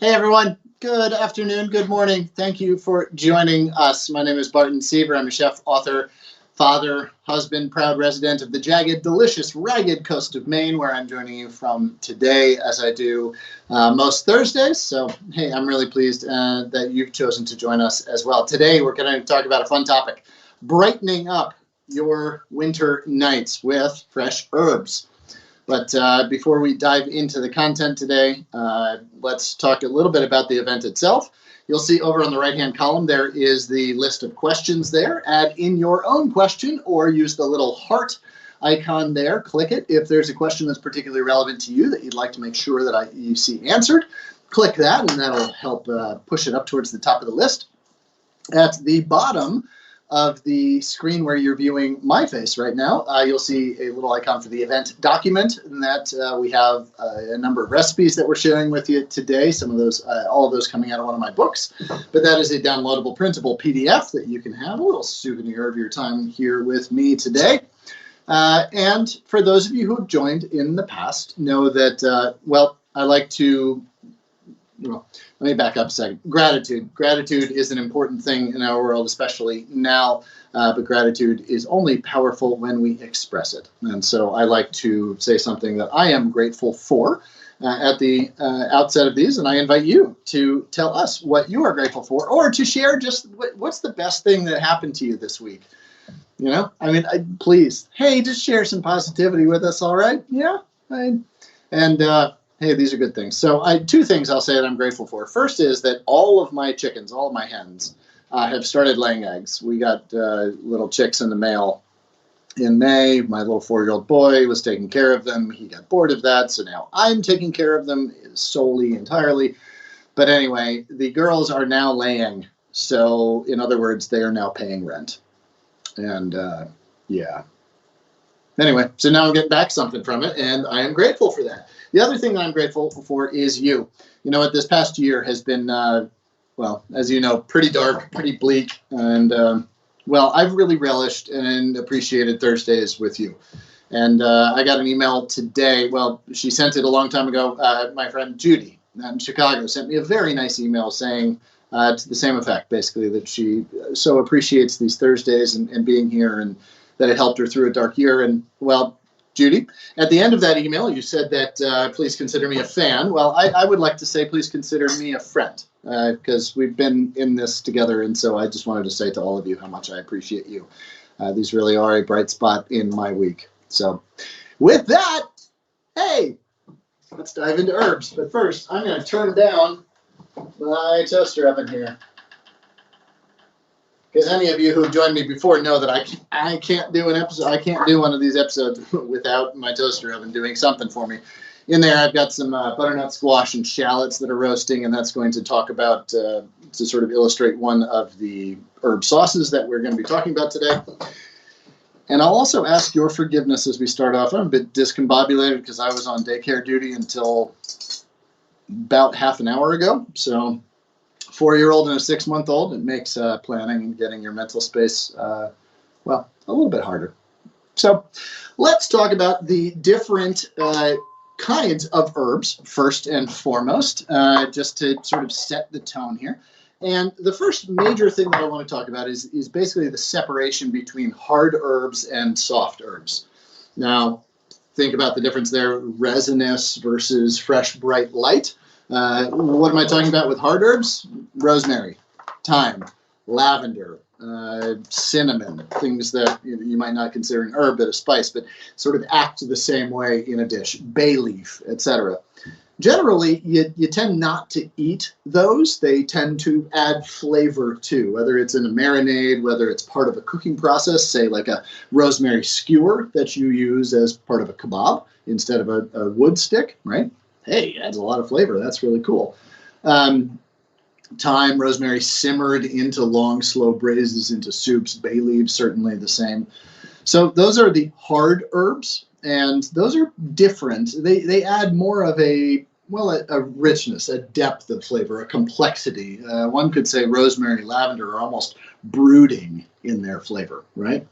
Hey everyone, good afternoon, good morning. Thank you for joining us. My name is Barton Seaver. I'm a chef, author, father, husband, proud resident of the jagged, delicious, ragged coast of Maine, where I'm joining you from today, as I do most Thursdays. So, hey, I'm really pleased that you've chosen to join us as well. Today, we're going to talk about a fun topic, brightening up your winter nights with fresh herbs. But before we dive into the content today, let's talk a little bit about the event itself. You'll see over on the right-hand column, there is the list of questions there. Add in your own question or use the little heart icon there. Click it. If there's a question that's particularly relevant to you that you'd like to make sure that you see answered, click that, and that'll help push it up towards the top of the list. At the bottom of the screen where you're viewing my face right now, you'll see a little icon for the event document, and that we have a number of recipes that we're sharing with you today. Some of those, all of those coming out of one of my books, but that is a downloadable printable PDF that you can have, a little souvenir of your time here with me today. And for those of you who have joined in the past, know that, well, I like to, well, let me back up a second. Gratitude. Gratitude is an important thing in our world, especially now, but gratitude is only powerful when we express it. And so I like to say something that I am grateful for at the outset of these, and I invite you to tell us what you are grateful for, or to share just what's the best thing that happened to you this week. You know, I mean, please, hey, just share some positivity with us, all right? Yeah, hey, these are good things. So two things I'll say that I'm grateful for. First is that all of my chickens, all of my hens, have started laying eggs. We got little chicks in the mail in May. My little 4-year-old boy was taking care of them. He got bored of that, so now I'm taking care of them solely, entirely. But anyway, the girls are now laying. So in other words, they are now paying rent. And yeah. Anyway, so now I'm getting back something from it, and I am grateful for that. The other thing that I'm grateful for is you. You know what? This past year has been, well, as you know, pretty dark, pretty bleak. And, well, I've really relished and appreciated Thursdays with you. And I got an email today. Well, she sent it a long time ago. My friend Judy in Chicago sent me a very nice email saying to the same effect, basically, that she so appreciates these Thursdays and being here, and that it helped her through a dark year. And, well, Judy, at the end of that email, you said that please consider me a fan. Well, I would like to say please consider me a friend, because we've been in this together, and so I just wanted to say to all of you how much I appreciate you. These really are a bright spot in my week. So with that, hey, let's dive into herbs. But first, I'm going to turn down my toaster oven here. Because any of you who've joined me before know that I can't do an episode. I can't do one of these episodes without my toaster oven doing something for me. In there, I've got some butternut squash and shallots that are roasting, and that's going to talk about to sort of illustrate one of the herb sauces that we're going to be talking about today. And I'll also ask your forgiveness as we start off. I'm a bit discombobulated because I was on daycare duty until about half an hour ago. So 4-year-old and a 6-month-old, it makes planning and getting your mental space, well, a little bit harder. So let's talk about the different kinds of herbs, first and foremost, just to sort of set the tone here. And the first major thing that I want to talk about is basically the separation between hard herbs and soft herbs. Now, think about the difference there, resinous versus fresh, bright, light. What am I talking about with hard herbs? Rosemary, thyme, lavender, cinnamon, things that you might not consider an herb but a spice, but sort of act the same way in a dish. Bay leaf, etc. Generally, you tend not to eat those. They tend to add flavor too, whether it's in a marinade, whether it's part of a cooking process, say like a rosemary skewer that you use as part of a kebab instead of a wood stick, right? Hey, it adds a lot of flavor. That's really cool. Thyme, rosemary simmered into long, slow braises into soups. Bay leaves, certainly the same. So those are the hard herbs, and those are different. They add more of a richness, a depth of flavor, a complexity. One could say rosemary, lavender are almost brooding in their flavor, right?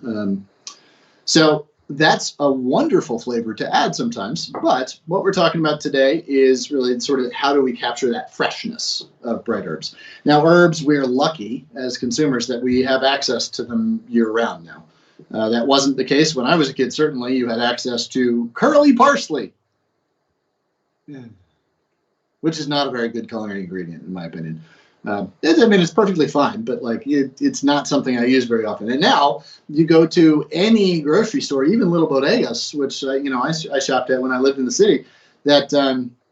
So that's a wonderful flavor to add sometimes, but what we're talking about today is really sort of how do we capture that freshness of bright herbs. Now, herbs, we're lucky as consumers that we have access to them year-round now. That wasn't the case when I was a kid. Certainly, you had access to curly parsley, which is not a very good culinary ingredient, in my opinion. I mean, it's perfectly fine, but like it's not something I use very often. And now you go to any grocery store, even little bodegas, which I shopped at when I lived in the city, that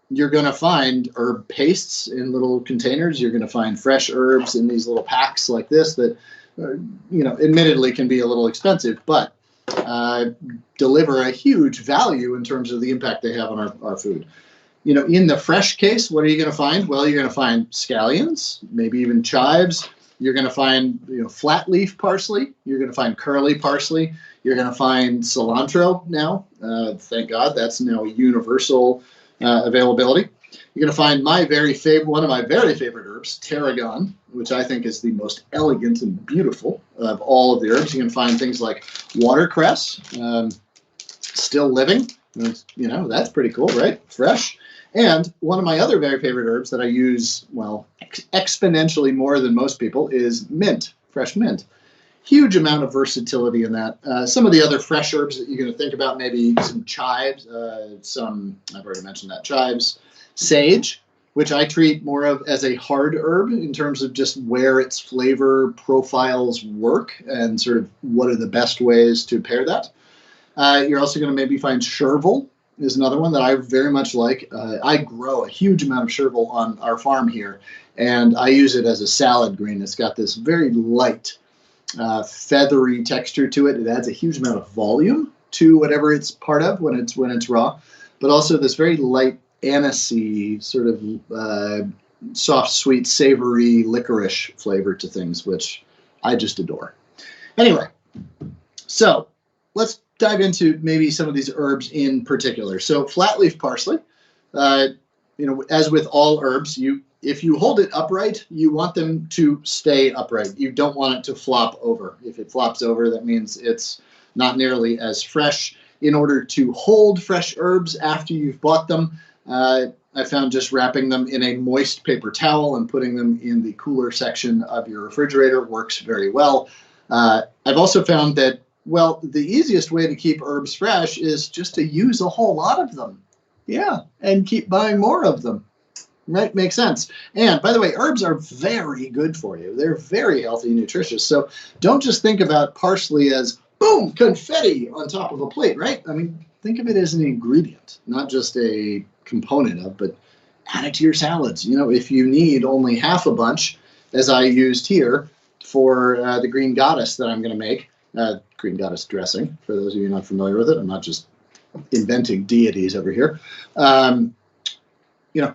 you're going to find herb pastes in little containers. You're going to find fresh herbs in these little packs like this that, admittedly can be a little expensive, but deliver a huge value in terms of the impact they have on our food. In the fresh case, what are you going to find? Well, you're going to find scallions, maybe even chives. You're going to find, flat leaf parsley. You're going to find curly parsley. You're going to find cilantro now. Thank God, that's now universal availability. You're going to find one of my very favorite herbs, tarragon, which I think is the most elegant and beautiful of all of the herbs. You can find things like watercress, still living. That's pretty cool, right? Fresh. And one of my other very favorite herbs that I use, exponentially more than most people is mint, fresh mint. Huge amount of versatility in that. Some of the other fresh herbs that you're going to think about, maybe some chives, I've already mentioned that, chives, sage, which I treat more of as a hard herb in terms of just where its flavor profiles work and sort of what are the best ways to pair that. You're also going to maybe find chervil is another one that I very much like. I grow a huge amount of chervil on our farm here, and I use it as a salad green. It's got this very light, feathery texture to it. It adds a huge amount of volume to whatever it's part of when it's raw, but also this very light anisey sort of soft, sweet, savory licorice flavor to things, which I just adore. Anyway, so let's dive into maybe some of these herbs in particular. So flat leaf parsley, as with all herbs, if you hold it upright, you want them to stay upright. You don't want it to flop over. If it flops over, that means it's not nearly as fresh. In order to hold fresh herbs after you've bought them, I found just wrapping them in a moist paper towel and putting them in the cooler section of your refrigerator works very well. I've also found that the easiest way to keep herbs fresh is just to use a whole lot of them. Yeah, and keep buying more of them. Right? Makes sense. And by the way, herbs are very good for you. They're very healthy and nutritious. So don't just think about parsley as, boom, confetti on top of a plate, right? I mean, think of it as an ingredient, not just a component of, but add it to your salads. If you need only half a bunch, as I used here for the green goddess that I'm going to make, green goddess dressing, for those of you not familiar with it. I'm not just inventing deities over here.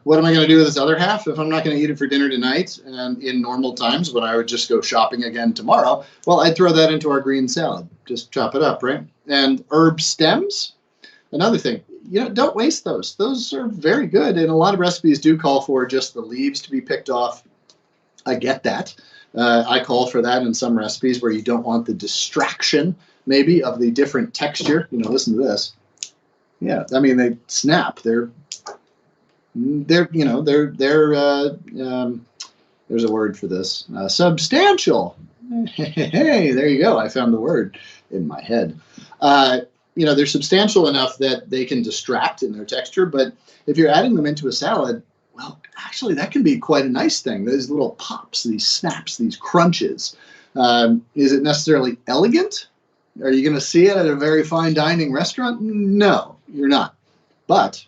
What am I going to do with this other half if I'm not going to eat it for dinner tonight and in normal times when I would just go shopping again tomorrow? Well, I'd throw that into our green salad. Just chop it up, right? And herb stems, another thing. Don't waste those. Those are very good, and a lot of recipes do call for just the leaves to be picked off. I get that. I call for that in some recipes where you don't want the distraction, maybe, of the different texture. Listen to this. Yeah, I mean, they snap. There's a word for this. Substantial. Hey, there you go. I found the word in my head. They're substantial enough that they can distract in their texture, but if you're adding them into a salad, well, actually, that can be quite a nice thing. Those little pops, these snaps, these crunches. Is it necessarily elegant? Are you going to see it at a very fine dining restaurant? No, you're not. But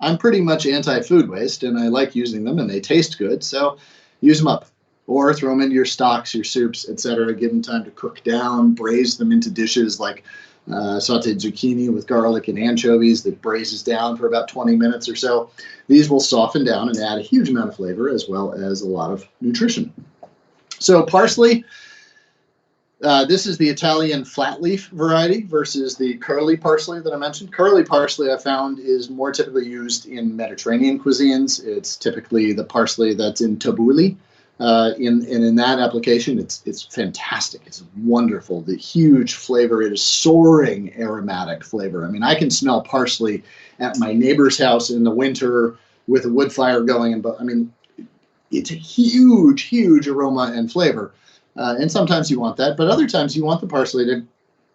I'm pretty much anti-food waste, and I like using them, and they taste good, so use them up. Or throw them into your stocks, your soups, etc. Give them time to cook down, braise them into dishes like sauteed zucchini with garlic and anchovies that braises down for about 20 minutes or so. These will soften down and add a huge amount of flavor as well as a lot of nutrition. So parsley, this is the Italian flat leaf variety versus the curly parsley that I mentioned. Curly parsley, I found, is more typically used in Mediterranean cuisines. It's typically the parsley that's in tabbouleh, In that application, it's fantastic. It's wonderful. The huge flavor. It is soaring aromatic flavor. I mean, I can smell parsley at my neighbor's house in the winter with a wood fire going. I mean, it's a huge, huge aroma and flavor. And sometimes you want that, but other times you want the parsley to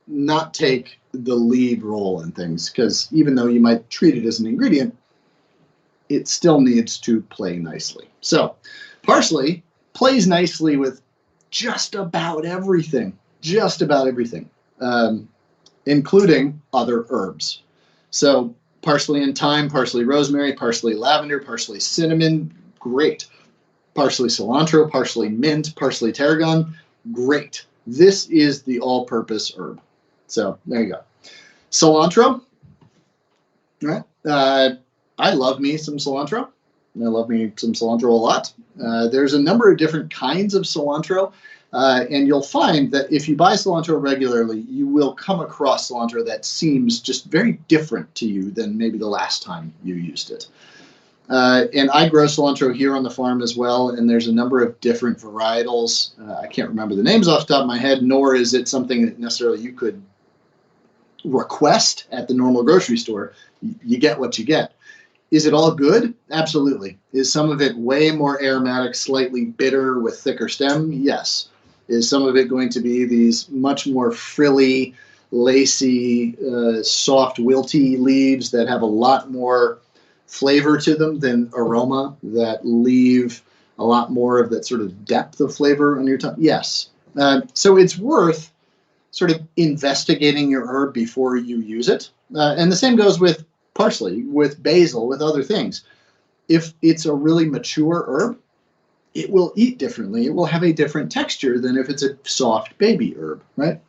not take the lead role in things, because even though you might treat it as an ingredient, it still needs to play nicely. So parsley plays nicely with just about everything, including other herbs. So parsley and thyme, parsley rosemary, parsley lavender, parsley cinnamon, great. Parsley cilantro, parsley mint, parsley tarragon, great. This is the all-purpose herb. So there you go. Cilantro, right? I love me some cilantro. I love me some cilantro a lot. There's a number of different kinds of cilantro, and you'll find that if you buy cilantro regularly, you will come across cilantro that seems just very different to you than maybe the last time you used it. And I grow cilantro here on the farm as well, and there's a number of different varietals. I can't remember the names off the top of my head, nor is it something that necessarily you could request at the normal grocery store. You get what you get. Is it all good? Absolutely. Is some of it way more aromatic, slightly bitter with thicker stem? Yes. Is some of it going to be these much more frilly, lacy, soft, wilty leaves that have a lot more flavor to them than aroma, that leave a lot more of that sort of depth of flavor on your tongue? Yes. So it's worth sort of investigating your herb before you use it. And the same goes with parsley, with basil, with other things. If it's a really mature herb, it will eat differently. It will have a different texture than if it's a soft baby herb, right?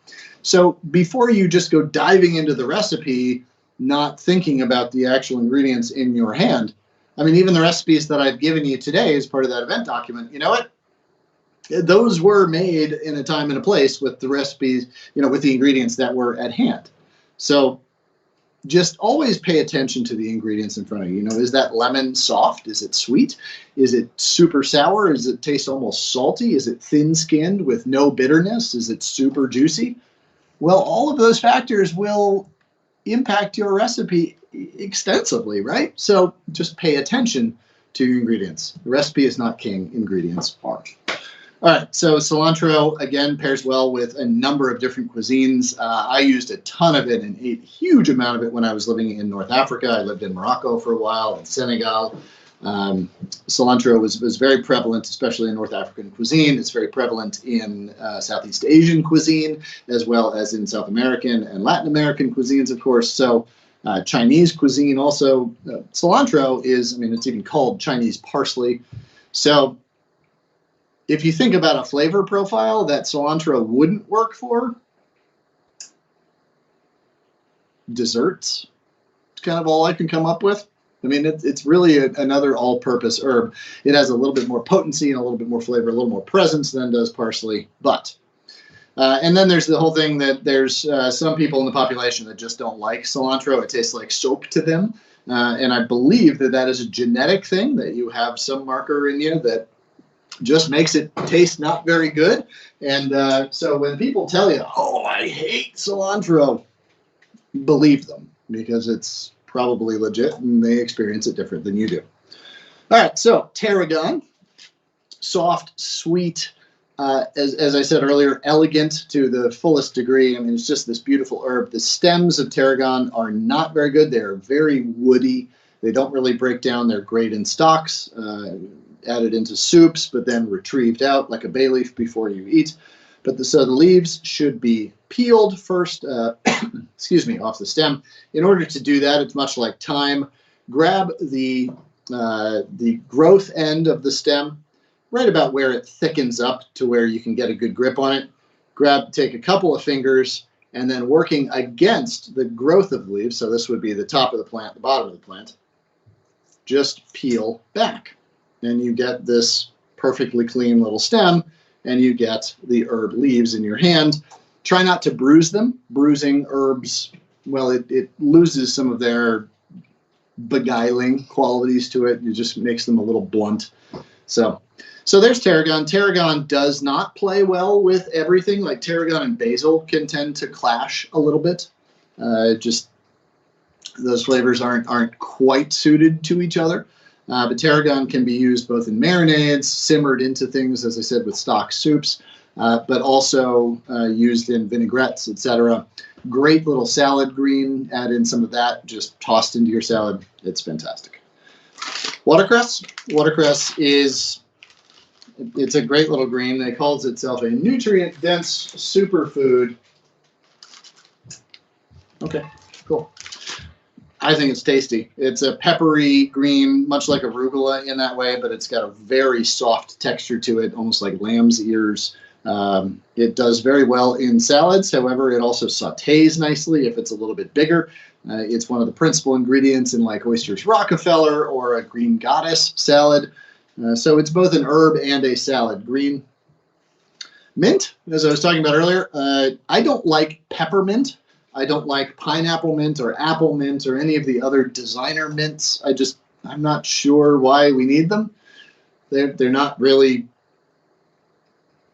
So before you just go diving into the recipe, not thinking about the actual ingredients in your hand, I mean, even the recipes that I've given you today as part of that event document, you know what? Those were made in a time and a place with the recipes, with the ingredients that were at hand. So just always pay attention to the ingredients in front of you. Is that lemon soft? Is it sweet? Is it super sour? Does it taste almost salty? Is it thin-skinned with no bitterness? Is it super juicy? Well, all of those factors will impact your recipe extensively, right? So just pay attention to your ingredients. The recipe is not king, ingredients are. All right, so cilantro, again, pairs well with a number of different cuisines. I used a ton of it and ate a huge amount of it when I was living in North Africa. I lived in Morocco for a while, in Senegal. Cilantro was very prevalent, especially in North African cuisine. It's very prevalent in Southeast Asian cuisine, as well as in South American and Latin American cuisines, of course. So Chinese cuisine also. Cilantro is, it's even called Chinese parsley. So if you think about a flavor profile that cilantro wouldn't work for, desserts, it's kind of all I can come up with. It's really another all-purpose herb. It has a little bit more potency and a little bit more flavor, a little more presence than does parsley. But, and then there's the whole thing that there's some people in the population that just don't like cilantro. It tastes like soap to them. And I believe that is a genetic thing, that you have some marker in you that just makes it taste not very good. And so when people tell you, oh, I hate cilantro, believe them, because it's probably legit and they experience it different than you do. All right, so tarragon, soft, sweet, as I said earlier, elegant to the fullest degree. It's just this beautiful herb. The stems of tarragon are not very good. They're very woody. They don't really break down. They're great in stocks, added into soups, but then retrieved out like a bay leaf before you eat. But so the leaves should be peeled first, excuse me, off the stem. In order to do that, it's much like thyme. Grab the growth end of the stem, right about where it thickens up to where you can get a good grip on it. Take a couple of fingers, and then working against the growth of the leaves, so this would be the top of the plant, the bottom of the plant, just peel back. And you get this perfectly clean little stem, and you get the herb leaves in your hand. Try not to bruise them. Bruising herbs, well, it loses some of their beguiling qualities to it. It just makes them a little blunt. So So there's tarragon. Tarragon does not play well with everything. Like tarragon and basil can tend to clash a little bit. Just those flavors aren't quite suited to each other. But tarragon can be used both in marinades, simmered into things, as I said, with stock soups, but also used in vinaigrettes, etc. Great little salad green. Add in some of that, just tossed into your salad. It's fantastic. Watercress. Watercress it's a great little green. It calls itself a nutrient-dense superfood. Okay, cool. I think it's tasty. It's a peppery green, much like arugula in that way, but it's got a very soft texture to it, almost like lamb's ears. It does very well in salads. However, it also sautés nicely if it's a little bit bigger. It's one of the principal ingredients in like oysters Rockefeller or a green goddess salad. So it's both an herb and a salad green. Mint, as I was talking about earlier, I don't like peppermint. I don't like pineapple mint or apple mint or any of the other designer mints. I'm not sure why we need them. They're not really,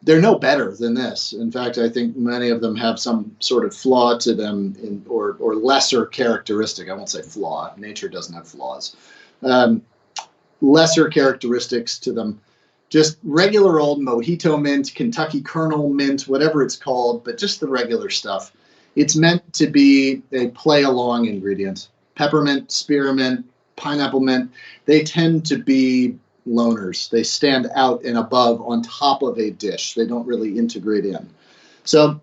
they're no better than this. In fact, I think many of them have some sort of flaw to them or lesser characteristic. I won't say flaw. Nature doesn't have flaws. Lesser characteristics to them. Just regular old mojito mint, Kentucky kernel mint, whatever it's called, but just the regular stuff. It's meant to be a play-along ingredient. Peppermint, spearmint, pineapple mint, they tend to be loners. They stand out and above on top of a dish. They don't really integrate in. So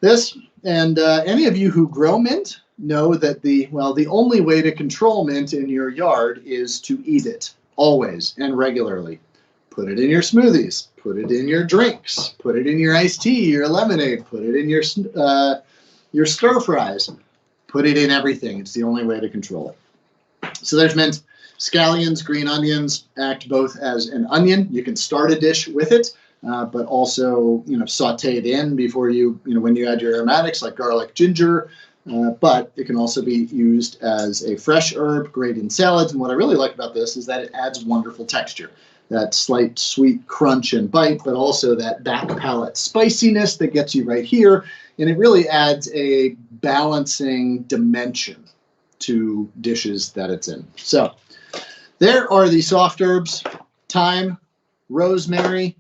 this, and any of you who grow mint know that the only way to control mint in your yard is to eat it, always and regularly. Put it in your smoothies, put it in your drinks, put it in your iced tea, your lemonade, put it in your stir fries, put it in everything. It's the only way to control it. So there's mint. Scallions, green onions, act both as an onion. You can start a dish with it, but also saute it in before when you add your aromatics like garlic, ginger. But it can also be used as a fresh herb, great in salads. And what I really like about this is that it adds wonderful texture. That slight sweet crunch and bite, but also that back palate spiciness that gets you right here. And it really adds a balancing dimension to dishes that it's in. So there are the soft herbs. Thyme, rosemary,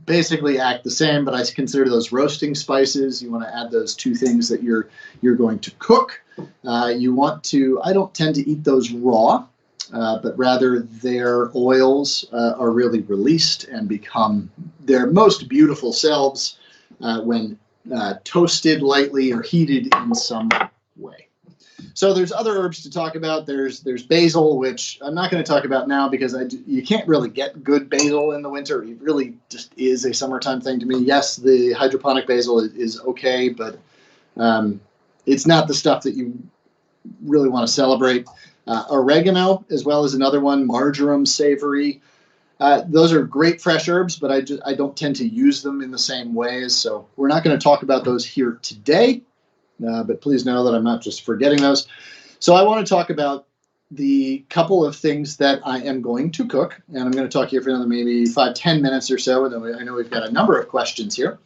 basically act the same, but I consider those roasting spices. You want to add those two things that you're going to cook. You want to, I don't tend to eat those raw. But rather their oils are really released and become their most beautiful selves when toasted lightly or heated in some way. So there's other herbs to talk about. There's basil, which I'm not going to talk about now because you can't really get good basil in the winter. It really just is a summertime thing to me. Yes, the hydroponic basil is okay, but it's not the stuff that you really want to celebrate. Oregano, as well as another one, marjoram, savory. Those are great fresh herbs, but I don't tend to use them in the same ways. So we're not going to talk about those here today, but please know that I'm not just forgetting those. So I want to talk about the couple of things that I am going to cook, and I'm going to talk here for another maybe 5-10 minutes or so. And then I know we've got a number of questions here.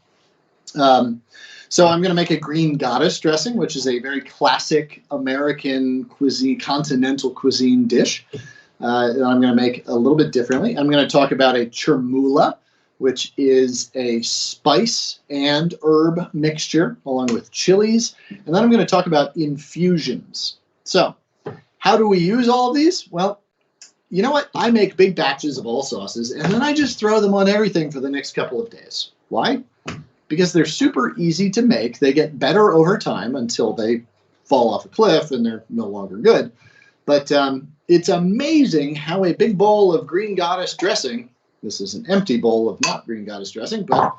So I'm going to make a green goddess dressing, which is a very classic American cuisine, continental cuisine dish. And I'm going to make a little bit differently. I'm going to talk about a chermula, which is a spice and herb mixture along with chilies. And then I'm going to talk about infusions. So how do we use all of these? Well, you know what? I make big batches of all sauces, and then I just throw them on everything for the next couple of days. Why? Because they're super easy to make. They get better over time until they fall off a cliff and they're no longer good. But it's amazing how a big bowl of green goddess dressing, this is an empty bowl of not green goddess dressing, but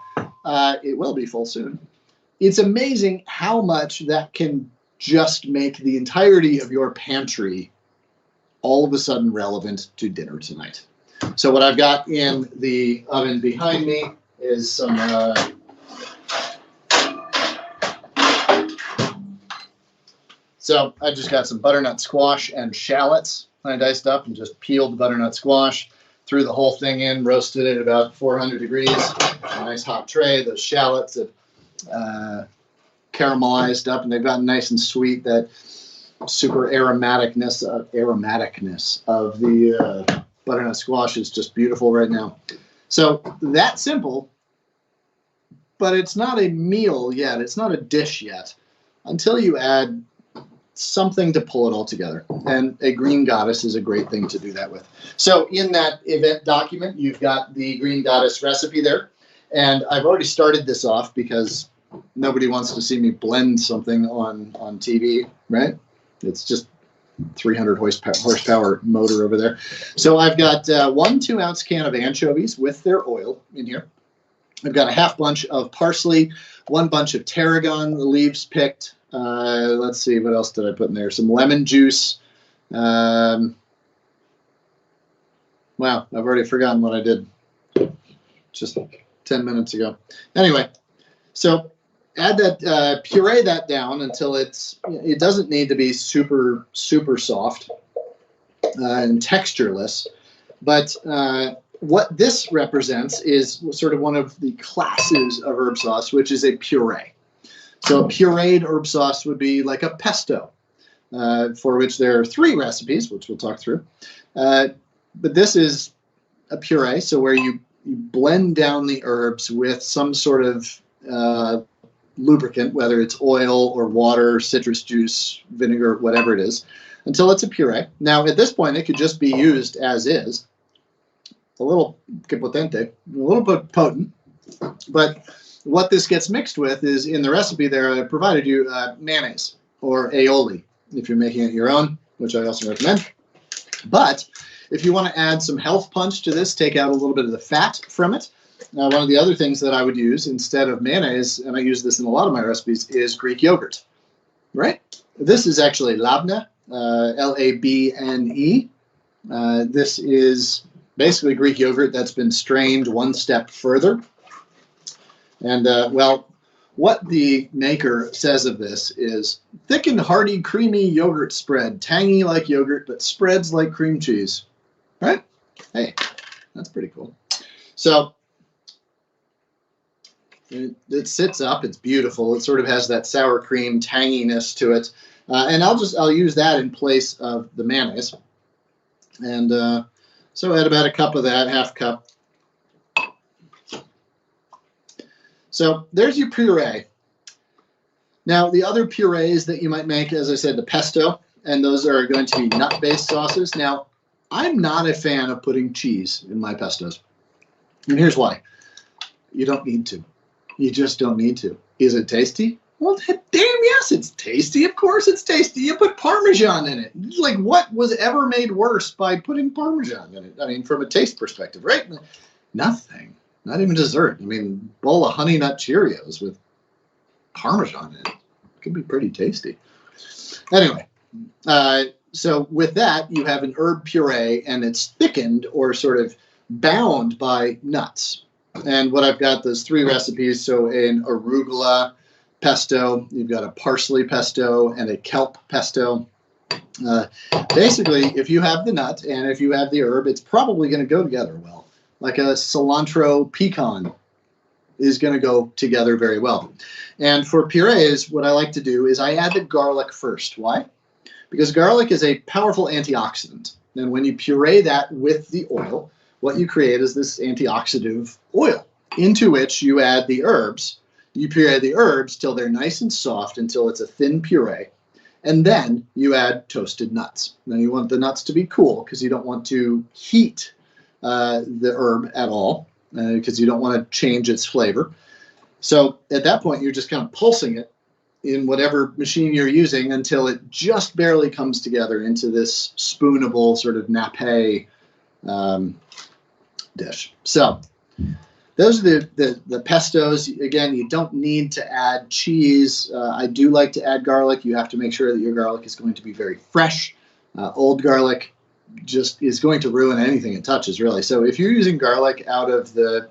it will be full soon. It's amazing how much that can just make the entirety of your pantry all of a sudden relevant to dinner tonight. So what I've got in the oven behind me is some So I just got some butternut squash and shallots I diced up and just peeled the butternut squash. threw the whole thing in, roasted it at about 400 degrees. A nice hot tray. Those shallots have caramelized up, and they've gotten nice and sweet. That super aromaticness of the butternut squash is just beautiful right now. So that simple, but it's not a meal yet. It's not a dish yet until you add something to pull it all together. And a green goddess is a great thing to do that with. So in that event document, you've got the green goddess recipe there. And I've already started this off because nobody wants to see me blend something on TV, right? It's just 300 horsepower motor over there. So I've got 1 2-ounce can of anchovies with their oil in here. I've got a half bunch of parsley, 1 bunch of tarragon, the leaves picked. Let's see, what else did I put in there? Some lemon juice. Wow, I've already forgotten what I did just 10 minutes ago. Anyway, so add that, puree that down until it doesn't need to be super, super soft and textureless. But what this represents is sort of one of the classes of herb sauce, which is a puree. So a pureed herb sauce would be like a pesto, for which there are 3 recipes, which we'll talk through. But this is a puree, so where you blend down the herbs with some sort of lubricant, whether it's oil or water, citrus juice, vinegar, whatever it is, until it's a puree. Now, at this point, it could just be used as is. A little que potente, a little bit potent, but what this gets mixed with is, in the recipe there, I provided you mayonnaise or aioli if you're making it your own, which I also recommend. But if you want to add some health punch to this, take out a little bit of the fat from it. One of the other things that I would use instead of mayonnaise, and I use this in a lot of my recipes, is Greek yogurt, right? This is actually labne, Labne. This is basically Greek yogurt that's been strained 1 step further. And, well, what the maker says of this is thick and hearty, creamy yogurt spread, tangy like yogurt, but spreads like cream cheese, right? Hey, that's pretty cool. So it sits up. It's beautiful. It sort of has that sour cream tanginess to it. And I'll use that in place of the mayonnaise. And so add about a cup of that, half cup. So there's your puree. Now, the other purees that you might make, as I said, the pesto, and those are going to be nut-based sauces. Now, I'm not a fan of putting cheese in my pestos. And here's why. You don't need to. You just don't need to. Is it tasty? Well, damn yes, it's tasty. Of course it's tasty. You put Parmesan in it. Like, what was ever made worse by putting Parmesan in it? I mean, from a taste perspective, right? Nothing. Not even dessert. I mean, bowl of Honey Nut Cheerios with Parmesan in it. Could be pretty tasty. Anyway, so with that, you have an herb puree, and it's thickened or sort of bound by nuts. And what I've got, those 3 recipes, so an arugula pesto, you've got a parsley pesto, and a kelp pesto. Basically, if you have the nut and if you have the herb, it's probably going to go together well. Like a cilantro pecan is going to go together very well. And for purees, what I like to do is I add the garlic first. Why? Because garlic is a powerful antioxidant. And when you puree that with the oil, what you create is this antioxidant oil into which you add the herbs. You puree the herbs till they're nice and soft, until it's a thin puree. And then you add toasted nuts. Now, you want the nuts to be cool because you don't want to heat the herb at all, because you don't want to change its flavor. So at that point, you're just kind of pulsing it in whatever machine you're using until it just barely comes together into this spoonable sort of nappe dish. So those are the pestos. Again, you don't need to add cheese. I do like to add garlic. You have to make sure that your garlic is going to be very fresh. Old garlic just is going to ruin anything it touches, really. So if you're using garlic out of the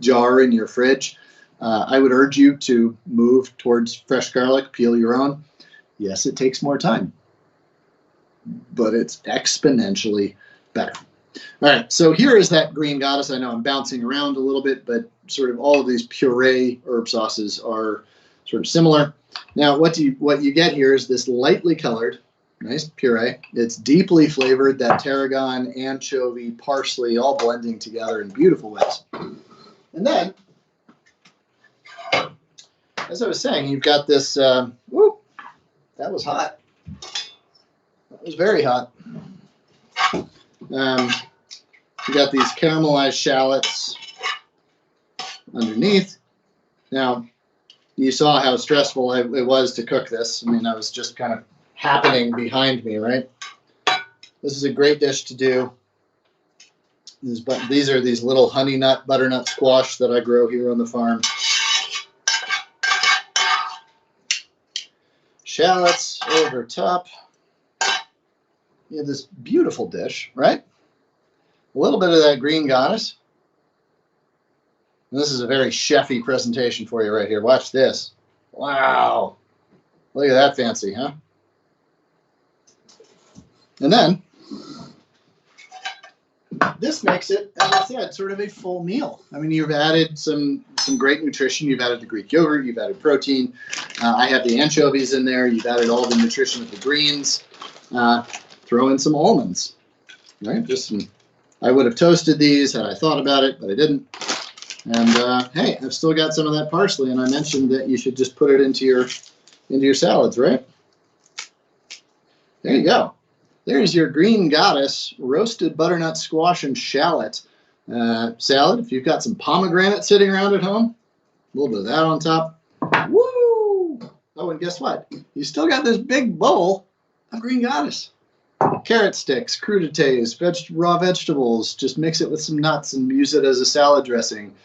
jar in your fridge, I would urge you to move towards fresh garlic, peel your own. Yes, it takes more time, but it's exponentially better. All right, so here is that green goddess. I know I'm bouncing around a little bit, but sort of all of these puree herb sauces are sort of similar. Now, what you get here is this lightly colored, nice puree. It's deeply flavored, that tarragon, anchovy, parsley, all blending together in beautiful ways. And then, as I was saying, you've got this, whoop, that was hot. That was very hot. You got these caramelized shallots underneath. Now, you saw how stressful it was to cook this. I mean, that was just kind of happening behind me, right? This is a great dish to do. These are these little honey nut, butternut squash that I grow here on the farm. Shallots over top. You have this beautiful dish, right? A little bit of that green goddess. And this is a very chefy presentation for you right here. Watch this. Wow. Look at that fancy, huh? And then, this makes it, as I said, sort of a full meal. I mean, you've added some great nutrition. You've added the Greek yogurt. You've added protein. I have the anchovies in there. You've added all the nutrition of the greens. Throw in some almonds, right? Just some. I would have toasted these had I thought about it, but I didn't. And hey, I've still got some of that parsley, and I mentioned that you should just put it into your salads, right? There you go. There's your green goddess, roasted butternut squash and shallot salad. If you've got some pomegranate sitting around at home, a little bit of that on top. Woo! Oh, and guess what? You still got this big bowl of green goddess. Carrot sticks, crudités, raw vegetables. Just mix it with some nuts and use it as a salad dressing.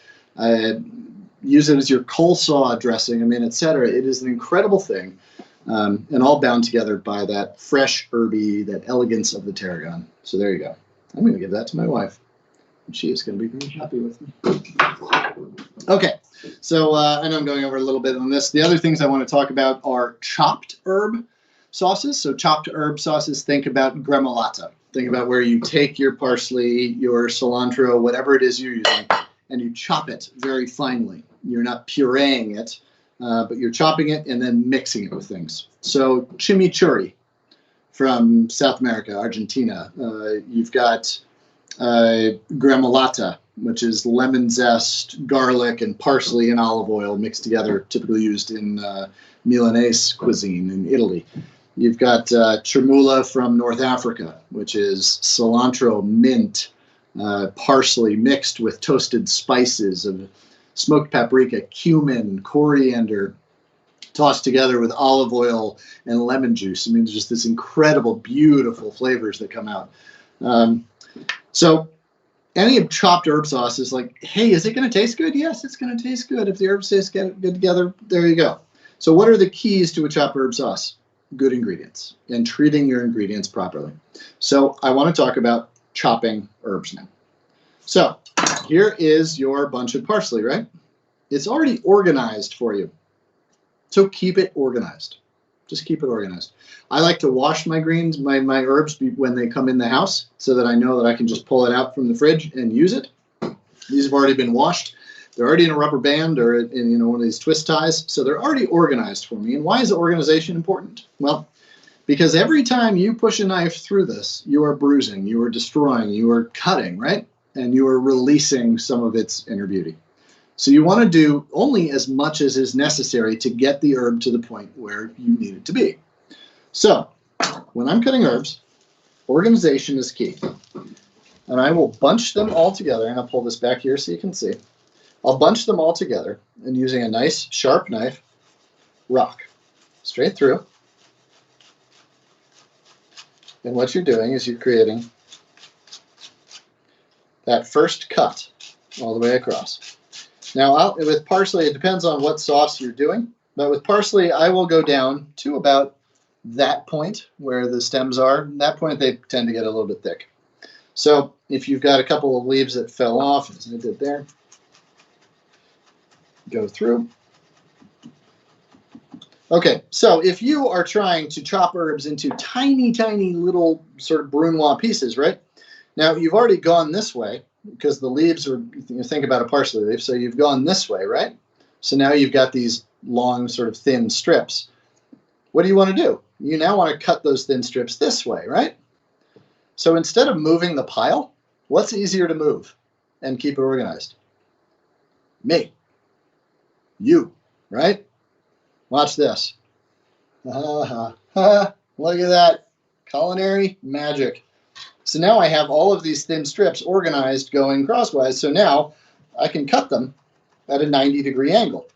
Use it as your coleslaw dressing. I mean, etc. It is an incredible thing, and all bound together by that fresh herby, that elegance of the tarragon. So there you go. I'm going to give that to my wife. And she is going to be very happy with me. Okay, so I know I'm going over a little bit on this. The other things I want to talk about are chopped herb sauces. So chopped herb sauces, think about gremolata. Think about where you take your parsley, your cilantro, whatever it is you're using, and you chop it very finely. You're not pureeing it, but you're chopping it and then mixing it with things. So chimichurri from South America, Argentina. You've got gremolata, which is lemon zest, garlic, and parsley and olive oil mixed together, typically used in Milanese cuisine in Italy. You've got chermula from North Africa, which is cilantro, mint, parsley mixed with toasted spices of smoked paprika, cumin, coriander, tossed together with olive oil and lemon juice. I mean, just this incredible, beautiful flavors that come out. So any chopped herb sauce is like, hey, is it going to taste good? Yes, it's going to taste good. If the herbs taste good together, there you go. So what are the keys to a chopped herb sauce? Good ingredients and treating your ingredients properly. So I want to talk about chopping herbs now. So here is your bunch of parsley, right? It's already organized for you. So keep it organized. Just keep it organized. I like to wash my greens, my herbs when they come in the house so that I know that I can just pull it out from the fridge and use it. These have already been washed. They're already in a rubber band or in one of these twist ties, so they're already organized for me. And why is organization important? Well, because every time you push a knife through this, you are bruising, you are destroying, you are cutting, right? And you are releasing some of its inner beauty. So you want to do only as much as is necessary to get the herb to the point where you need it to be. So when I'm cutting herbs, organization is key. And I will bunch them all together, and I'll pull this back here so you can see. I'll bunch them all together and using a nice sharp knife, rock straight through. And what you're doing is you're creating that first cut all the way across. Now, with parsley, it depends on what sauce you're doing. But with parsley, I will go down to about that point where the stems are. At that point, they tend to get a little bit thick. So if you've got a couple of leaves that fell off, as I did there, go through. Okay, so if you are trying to chop herbs into tiny, tiny little sort of brunoise pieces, right? Now, you've already gone this way because the leaves are, you think about a parsley leaf, so you've gone this way, right? So now you've got these long, sort of thin strips. What do you want to do? You now want to cut those thin strips this way, right? So instead of moving the pile, what's easier to move and keep it organized? Me. You, right? Watch this. Look at that. Culinary magic. So now I have all of these thin strips organized going crosswise, so now I can cut them at a 90-degree angle.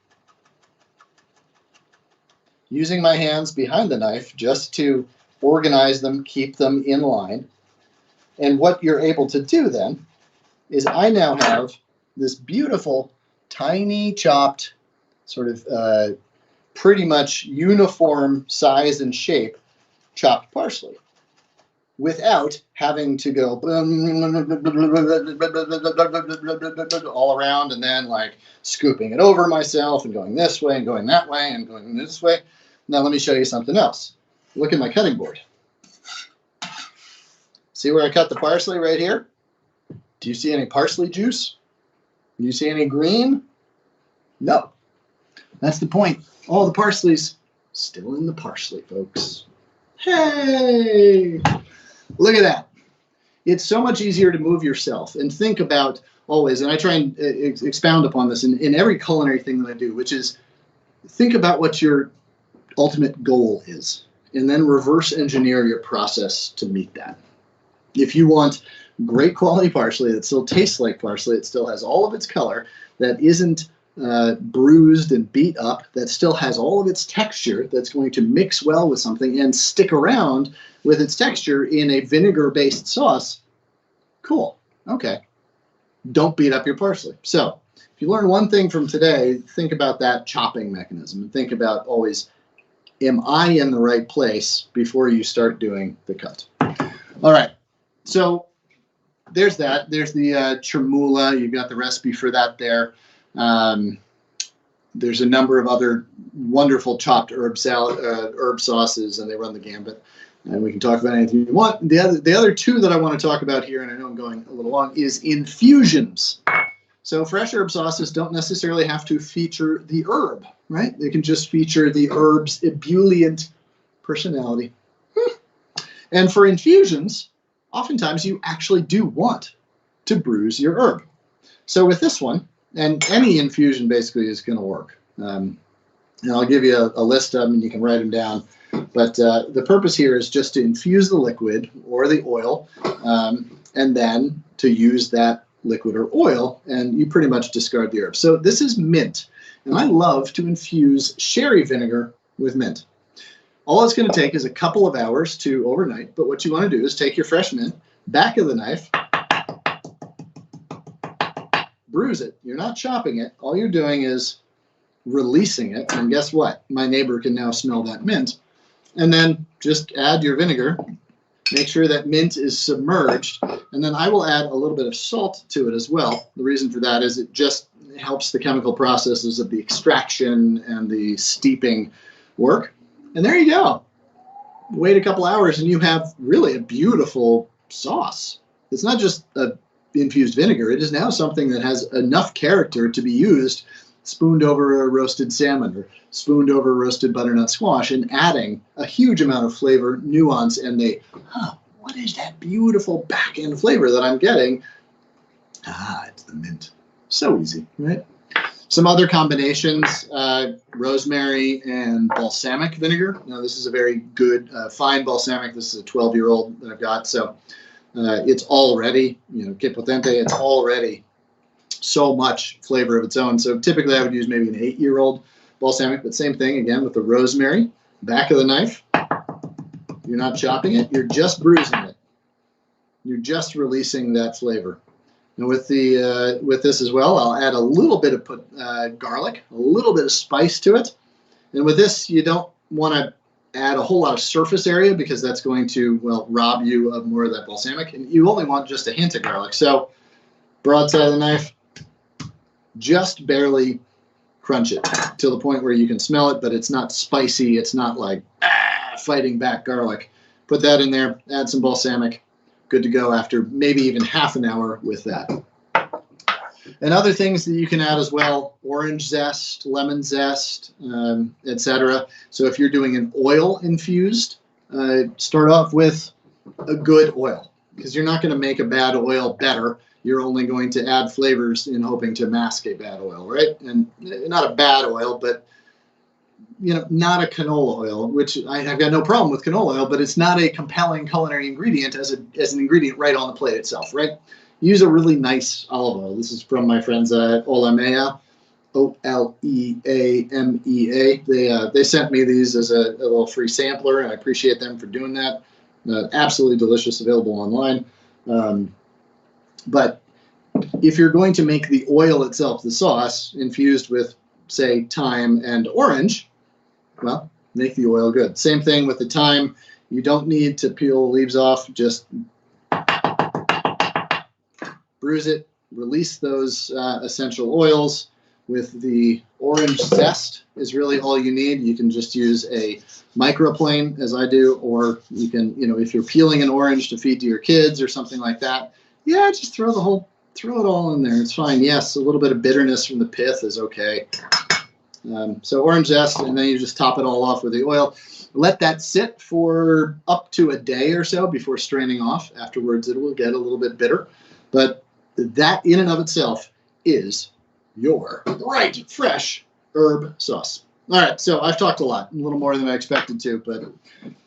Using my hands behind the knife just to organize them, keep them in line. And what you're able to do then is I now have this beautiful, tiny chopped, sort of pretty much uniform size and shape chopped parsley without having to go all around and then like scooping it over myself and going this way and going that way and going this way. Now let me show you something else. Look at my cutting board. See where I cut the parsley right here? Do you see any parsley juice? Do you see any green? No. That's the point. All the parsley's still in the parsley, folks. Hey! Look at that. It's so much easier to move yourself and think about always, and I try and expound upon this in every culinary thing that I do, which is think about what your ultimate goal is and then reverse engineer your process to meet that. If you want great quality parsley that still tastes like parsley, it still has all of its color, that isn't bruised and beat up, that still has all of its texture, that's going to mix well with something and stick around with its texture in a vinegar-based sauce, cool, okay. Don't beat up your parsley. So if you learn one thing from today, think about that chopping mechanism and think about always, am I in the right place before you start doing the cut? All right, so there's that. There's the chermoula. You've got the recipe for that there. There's a number of other wonderful chopped herb sauces, and they run the gambit. And we can talk about anything you want. The other two that I want to talk about here, and I know I'm going a little long, is infusions. So fresh herb sauces don't necessarily have to feature the herb, right? They can just feature the herb's ebullient personality. And for infusions, oftentimes you actually do want to bruise your herb. So with this one, and any infusion basically is going to work. And I'll give you a list of them, and you can write them down. But the purpose here is just to infuse the liquid or the oil, and then to use that liquid or oil, and you pretty much discard the herb. So this is mint, and I love to infuse sherry vinegar with mint. All it's going to take is a couple of hours to overnight, but what you want to do is take your fresh mint, back of the knife, bruise it. You're not chopping it. All you're doing is releasing it, and guess what? My neighbor can now smell that mint. And then just add your vinegar. Make sure that mint is submerged, and then I will add a little bit of salt to it as well. The reason for that is it just helps the chemical processes of the extraction and the steeping work. And there you go. Wait a couple hours, and you have really a beautiful sauce. It's not just a infused vinegar. It is now something that has enough character to be used spooned over a roasted salmon or spooned over a roasted butternut squash, and adding a huge amount of flavor, nuance, and what is that beautiful back end flavor that I'm getting? It's the mint. So easy, right? Some other combinations, rosemary and balsamic vinegar. Now this is a very good fine balsamic. This is a 12-year-old that I've got, so it's already, que potente, it's already so much flavor of its own. So typically I would use maybe an 8-year-old balsamic, but same thing again with the rosemary. Back of the knife. You're not chopping it, you're just bruising it. You're just releasing that flavor. And with this as well, I'll add a little bit of garlic, a little bit of spice to it. And with this, you don't want to add a whole lot of surface area because that's going to, rob you of more of that balsamic. And you only want just a hint of garlic. So broadside of the knife, just barely crunch it till the point where you can smell it, but it's not spicy. It's not like fighting back garlic. Put that in there, add some balsamic, good to go after maybe even half an hour with that. And other things that you can add as well, orange zest, lemon zest, etc. So if you're doing an oil infused, start off with a good oil, because you're not going to make a bad oil better. You're only going to add flavors in hoping to mask a bad oil, right? And not a bad oil, but not a canola oil, which I've got no problem with canola oil, but it's not a compelling culinary ingredient as an ingredient right on the plate itself, right? Use a really nice olive oil. This is from my friends at Olemea, Oleamea. They sent me these as a little free sampler, and I appreciate them for doing that. Absolutely delicious, available online. But if you're going to make the oil itself, the sauce, infused with, say, thyme and orange, well, make the oil good. Same thing with the thyme. You don't need to peel the leaves off. Just bruise it, release those essential oils. With the orange zest is really all you need. You can just use a microplane, as I do, or you can, if you're peeling an orange to feed to your kids or something like that, yeah, just throw it all in there. It's fine. Yes, a little bit of bitterness from the pith is okay. So orange zest, and then you just top it all off with the oil. Let that sit for up to a day or so before straining off. Afterwards, it will get a little bit bitter. But that in and of itself is your right fresh herb sauce. All right, so I've talked a little more than I expected to, but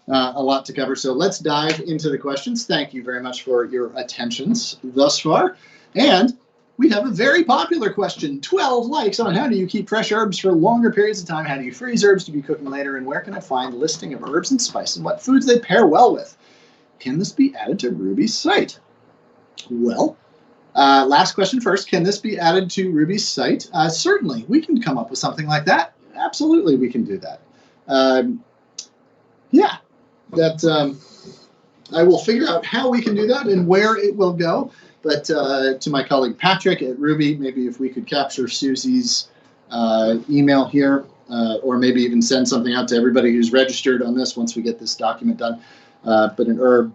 a lot to cover. So let's dive into the questions. Thank you very much for your attentions thus far. And we have a very popular question, 12 likes on how do you keep fresh herbs for longer periods of time? How do you freeze herbs to be cooking later? And where can I find a listing of herbs and spices and what foods they pair well with? Can this be added to Rouxbe's site? Well, last question first. Can this be added to Rouxbe's site? Certainly, we can come up with something like that. Absolutely, we can do that. I will figure out how we can do that and where it will go. But to my colleague Patrick at Rouxbe, maybe if we could capture Susie's email here, or maybe even send something out to everybody who's registered on this once we get this document done. But an herb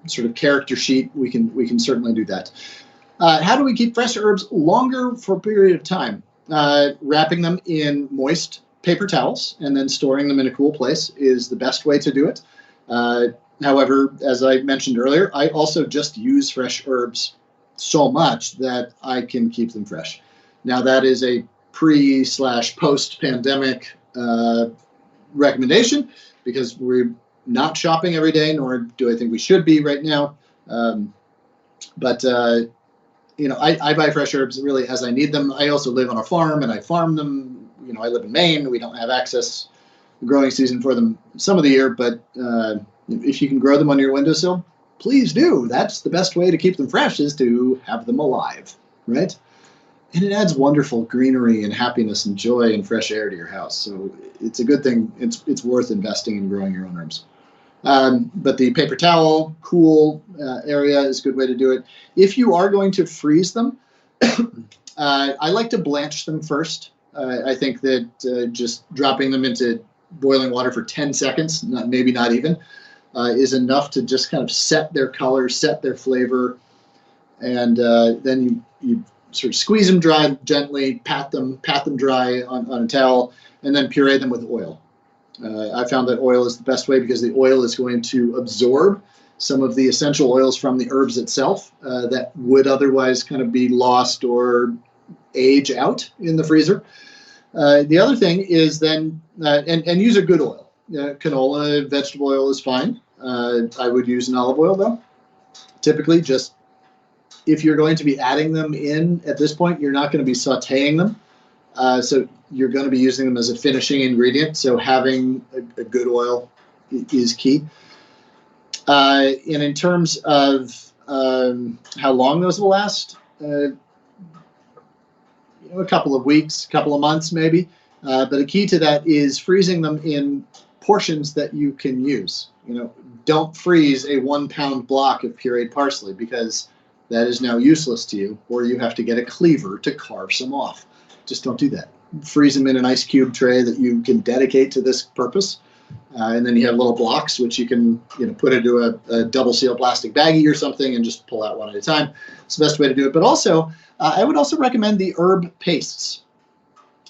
sort of character sheet, we can certainly do that. How do we keep fresh herbs longer for a period of time? Wrapping them in moist paper towels and then storing them in a cool place is the best way to do it. However, as I mentioned earlier, I also just use fresh herbs so much that I can keep them fresh. Now, that is a pre/post-pandemic recommendation because we're not shopping every day, nor do I think we should be right now. I buy fresh herbs really as I need them. I also live on a farm and I farm them. I live in Maine. We don't have access to growing season for them some of the year, but if you can grow them on your windowsill, please do. That's the best way to keep them fresh, is to have them alive, right? And it adds wonderful greenery and happiness and joy and fresh air to your house. So it's a good thing. It's worth investing in growing your own herbs. But the paper towel, cool area is a good way to do it. If you are going to freeze them, I like to blanch them first. I think that just dropping them into boiling water for 10 seconds, maybe not even, is enough to just kind of set their color, set their flavor, and then you sort of squeeze them dry gently, pat them dry on a towel, and then puree them with oil. I found that oil is the best way because the oil is going to absorb some of the essential oils from the herbs itself that would otherwise kind of be lost or age out in the freezer. The other thing is then, and use a good oil. Canola, vegetable oil is fine. I would use an olive oil though. Typically, just if you're going to be adding them in at this point, you're not going to be sauteing them. So you're going to be using them as a finishing ingredient. So having a good oil is key. And in terms of how long those will last, a couple of weeks, couple of months maybe. But a key to that is freezing them in portions that you can use. Don't freeze a 1-pound block of pureed parsley because that is now useless to you, or you have to get a cleaver to carve some off. Just don't do that. Freeze them in an ice cube tray that you can dedicate to this purpose. And then you have little blocks, which you can put into a double seal plastic baggie or something and just pull out one at a time. It's the best way to do it. But also, I would also recommend the herb pastes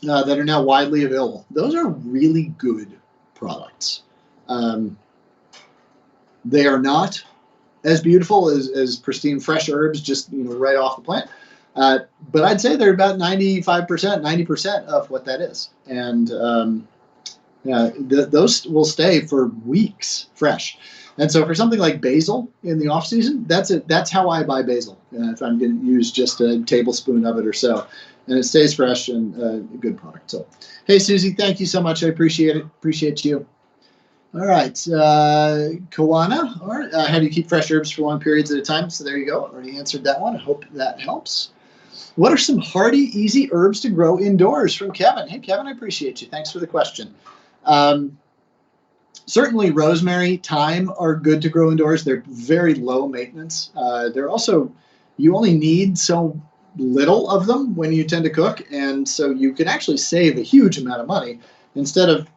that are now widely available. Those are really good products. They are not as beautiful as pristine fresh herbs just right off the plant. But I'd say they're about 95%, 90% of what that is. And those will stay for weeks fresh. And so for something like basil in the off season, that's how I buy basil. If I'm going to use just a tablespoon of it or so, and it stays fresh and a good product. So, hey, Susie, thank you so much. I appreciate it. Appreciate you. All right, Kawana, or how do you keep fresh herbs for long periods at a time? So there you go. Already answered that one. I hope that helps. What are some hardy, easy herbs to grow indoors? From Kevin. Hey, Kevin, I appreciate you. Thanks for the question. Certainly rosemary, thyme are good to grow indoors. They're very low maintenance. They're also, you only need so little of them when you tend to cook, and so you can actually save a huge amount of money instead of,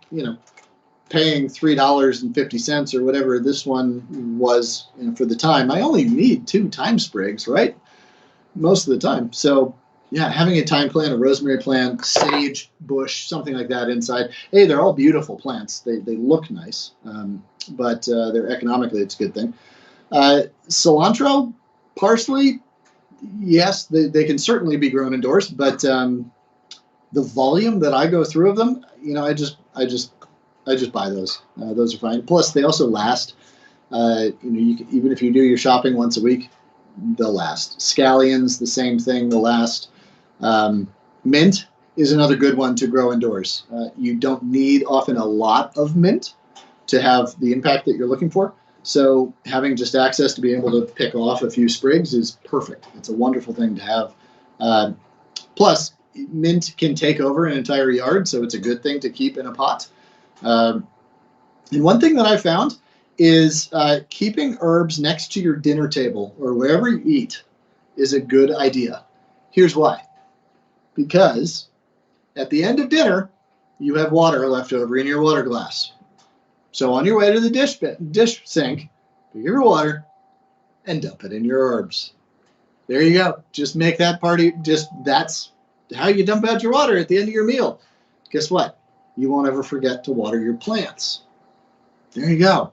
paying $3.50 or whatever this one was for the thyme. I only need 2 thyme sprigs, right? Most of the time. So yeah, having a thyme plant, a rosemary plant, sage bush, something like that inside. Hey, they're all beautiful plants. They look nice, but they're economically, it's a good thing. Cilantro, parsley, yes, they can certainly be grown indoors, but the volume that I go through of them, I just buy those. Those are fine. Plus, they also last. Even if you do your shopping once a week, they'll last. Scallions, the same thing, they'll last. Mint is another good one to grow indoors. You don't need often a lot of mint to have the impact that you're looking for. So having just access to be able to pick off a few sprigs is perfect. It's a wonderful thing to have. Plus, mint can take over an entire yard, so it's a good thing to keep in a pot. And one thing that I found is keeping herbs next to your dinner table or wherever you eat is a good idea. Here's why. Because at the end of dinner, you have water left over in your water glass. So on your way to the dish sink, pick your water and dump it in your herbs. There you go. Just make that party, that's how you dump out your water at the end of your meal. Guess what? You won't ever forget to water your plants. There you go.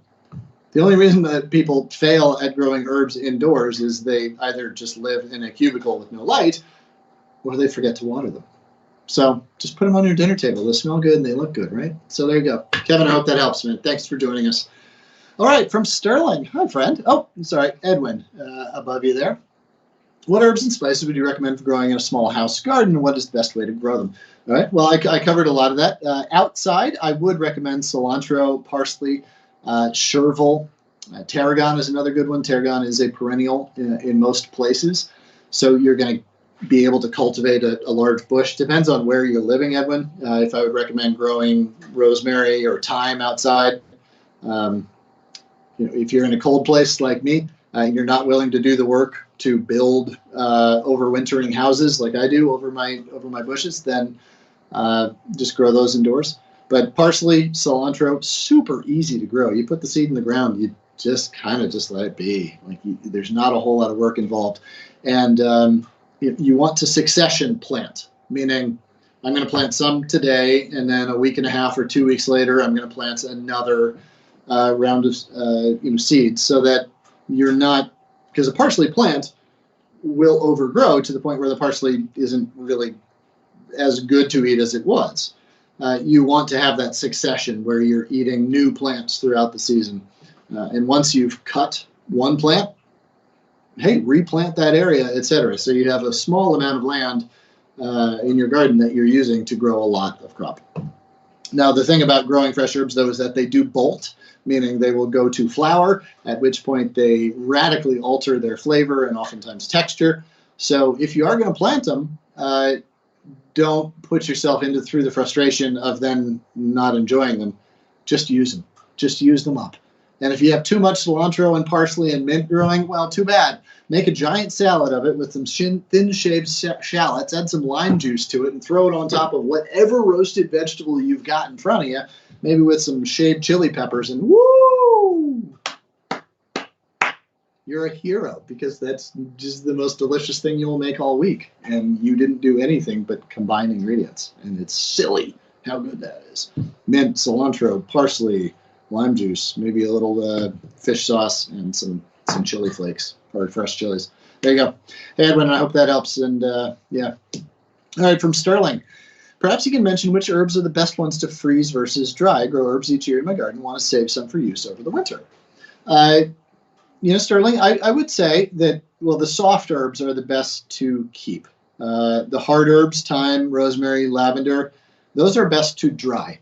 The only reason that people fail at growing herbs indoors is they either just live in a cubicle with no light or they forget to water them. So just put them on your dinner table. They smell good and they look good, right? So there you go. Kevin, I hope that helps, man. Thanks for joining us. All right, from Sterling. Hi, friend. Oh, sorry, Edwin, above you there. What herbs and spices would you recommend for growing in a small house garden? What is the best way to grow them? All right, well, I covered a lot of that. Outside, I would recommend cilantro, parsley, chervil. Tarragon is another good one. Tarragon is a perennial in most places. So you're going to be able to cultivate a large bush. Depends on where you're living, Edwin. If I would recommend growing rosemary or thyme outside. If you're in a cold place like me, you're not willing to do the work to build overwintering houses like I do over my bushes, then just grow those indoors. But parsley, cilantro, super easy to grow. You put the seed in the ground, you just kind of just let it be. There's not a whole lot of work involved. And you want to succession plant, meaning I'm going to plant some today, and then a week and a half or 2 weeks later, I'm going to plant another round of seeds, so that you're not, because a parsley plant will overgrow to the point where the parsley isn't really as good to eat as it was. You want to have that succession where you're eating new plants throughout the season. And once you've cut one plant, hey, replant that area, etc. So you have a small amount of land in your garden that you're using to grow a lot of crop. Now, the thing about growing fresh herbs, though, is that they do bolt, meaning they will go to flower, at which point they radically alter their flavor and oftentimes texture. So if you are going to plant them, don't put yourself through the frustration of then not enjoying them. Just use them. Just use them up. And if you have too much cilantro and parsley and mint growing, well, too bad. Make a giant salad of it with some thin-shaved shallots, add some lime juice to it, and throw it on top of whatever roasted vegetable you've got in front of you, maybe with some shaved chili peppers, and woo! You're a hero, because that's just the most delicious thing you'll make all week. And you didn't do anything but combine ingredients. And it's silly how good that is. Mint, cilantro, parsley, lime juice, maybe a little fish sauce, and some chili flakes or fresh chilies. There you go. Hey, Edwin, I hope that helps. And yeah. All right, from Sterling. Perhaps you can mention which herbs are the best ones to freeze versus dry. I grow herbs each year in my garden. Want to save some for use over the winter. Sterling, I would say that, well, the soft herbs are the best to keep. The hard herbs, thyme, rosemary, lavender, those are best to dry.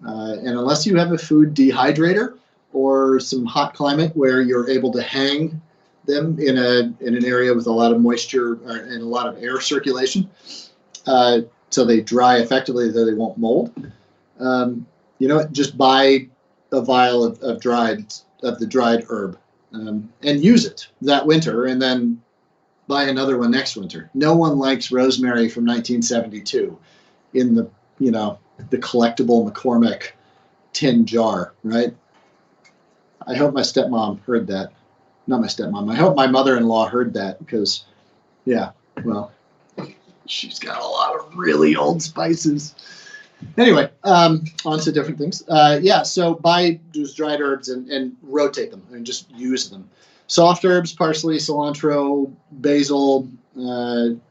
And unless you have a food dehydrator or some hot climate where you're able to hang them in an area with a lot of moisture and a lot of air circulation, so they dry effectively, though they won't mold, just buy a vial of the dried herb. And use it that winter, and then buy another one next winter. No one likes rosemary from 1972 in the collectible McCormick tin jar, right? I hope my stepmom heard that. Not my stepmom. I hope my mother-in-law heard that, because, yeah, well, she's got a lot of really old spices. Anyway, on to different things. So buy those dried herbs and rotate them and just use them. Soft herbs, parsley, cilantro, basil,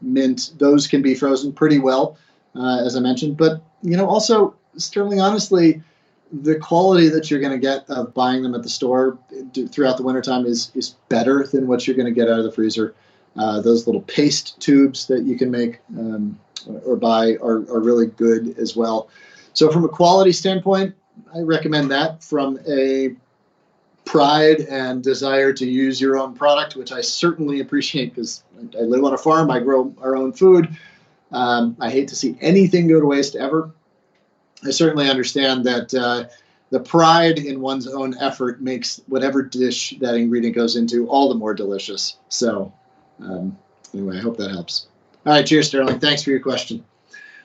mint, those can be frozen pretty well, as I mentioned. But, also, Sterling, honestly, the quality that you're going to get of buying them at the store throughout the wintertime is better than what you're going to get out of the freezer. Those little paste tubes that you can make or buy are really good as well. So from a quality standpoint, I recommend that. From a pride and desire to use your own product, which I certainly appreciate, because I live on a farm, I grow our own food. I hate to see anything go to waste ever. I certainly understand that the pride in one's own effort makes whatever dish that ingredient goes into all the more delicious. So anyway, I hope that helps. All right, cheers, Sterling. Thanks for your question.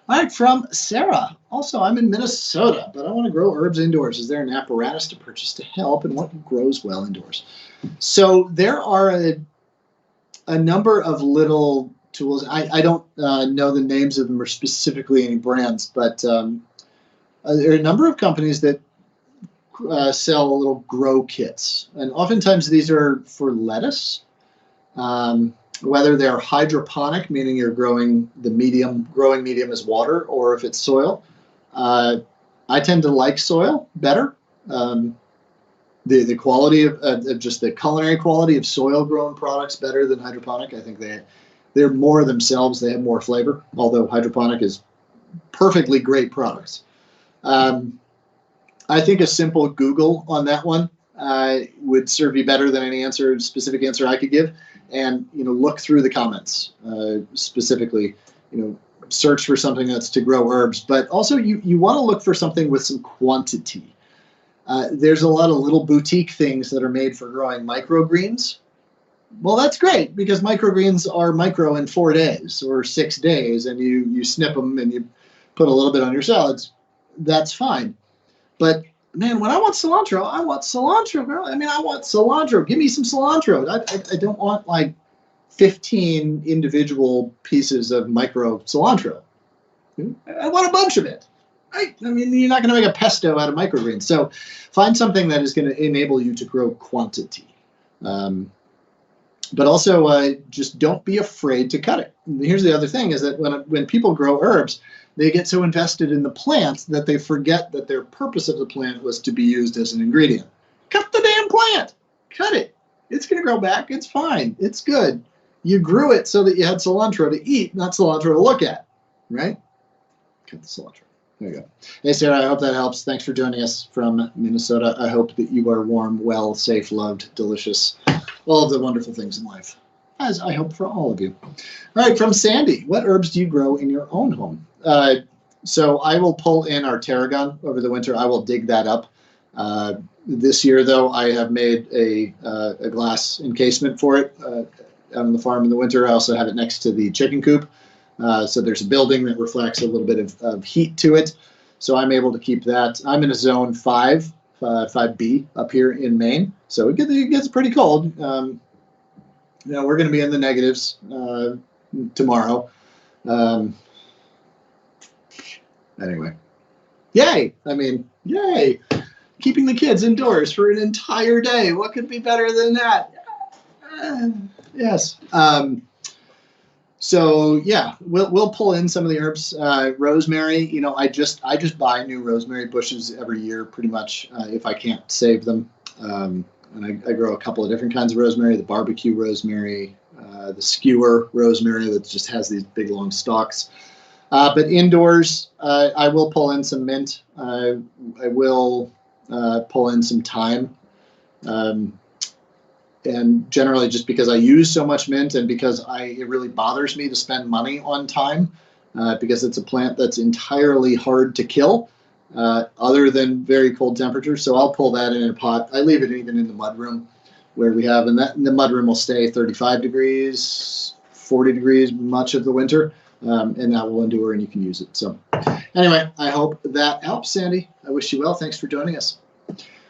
All right, from Sarah. Also, I'm in Minnesota, but I want to grow herbs indoors. Is there an apparatus to purchase to help, and what grows well indoors? So there are a number of little tools. I don't know the names of them or specifically any brands, but there are a number of companies that sell little grow kits. And oftentimes these are for lettuce. Whether they're hydroponic, meaning you're growing growing medium as water, or if it's soil. I tend to like soil better. The quality of just the culinary quality of soil grown products better than hydroponic. I think they're more themselves. They have more flavor, although hydroponic is perfectly great products. I think a simple Google on that one would serve you better than any specific answer I could give. And look through the comments specifically. Search for something that's to grow herbs, but also you want to look for something with some quantity. There's a lot of little boutique things that are made for growing microgreens. Well, that's great, because microgreens are micro in 4 days or 6 days, and you snip them and you put a little bit on your salads. That's fine. But man, when I want cilantro, girl. I mean, I want cilantro. Give me some cilantro. I don't want like 15 individual pieces of micro cilantro. I want a bunch of it. I mean, you're not going to make a pesto out of microgreens. So find something that is going to enable you to grow quantity. But also just don't be afraid to cut it. And here's the other thing, is that when people grow herbs, they get so invested in the plant that they forget that their purpose of the plant was to be used as an ingredient. Cut the damn plant. Cut it. It's going to grow back. It's fine. It's good. You grew it so that you had cilantro to eat, not cilantro to look at, right? Cut the cilantro. There you go. Hey, Sarah, I hope that helps. Thanks for joining us from Minnesota. I hope that you are warm, well, safe, loved, delicious, all of the wonderful things in life, as I hope for all of you. All right, from Sandy, what herbs do you grow in your own home? So I will pull in our tarragon over the winter. I will dig that up. This year, though, I have made a glass encasement for it out on the farm in the winter. I also have it next to the chicken coop. So there's a building that reflects a little bit of heat to it. So I'm able to keep that. I'm in a zone 5, 5B up here in Maine. So it gets pretty cold. We're going to be in the negatives tomorrow. Anyway, yay! Yay! Keeping the kids indoors for an entire day. What could be better than that? Yes. So yeah, we'll pull in some of the herbs. Rosemary, I just buy new rosemary bushes every year, pretty much, if I can't save them. And I grow a couple of different kinds of rosemary: the barbecue rosemary, the skewer rosemary that just has these big long stalks. But indoors, I will pull in some mint. I will pull in some thyme. And generally, just because I use so much mint and because it really bothers me to spend money on thyme, because it's a plant that's entirely hard to kill, other than very cold temperatures. So I'll pull that in a pot. I leave it even in the mudroom where we have, and the mudroom will stay 35 degrees, 40 degrees much of the winter, and that will endure and you can use it. So anyway, I hope that helps, Sandy. I wish you well. Thanks for joining us.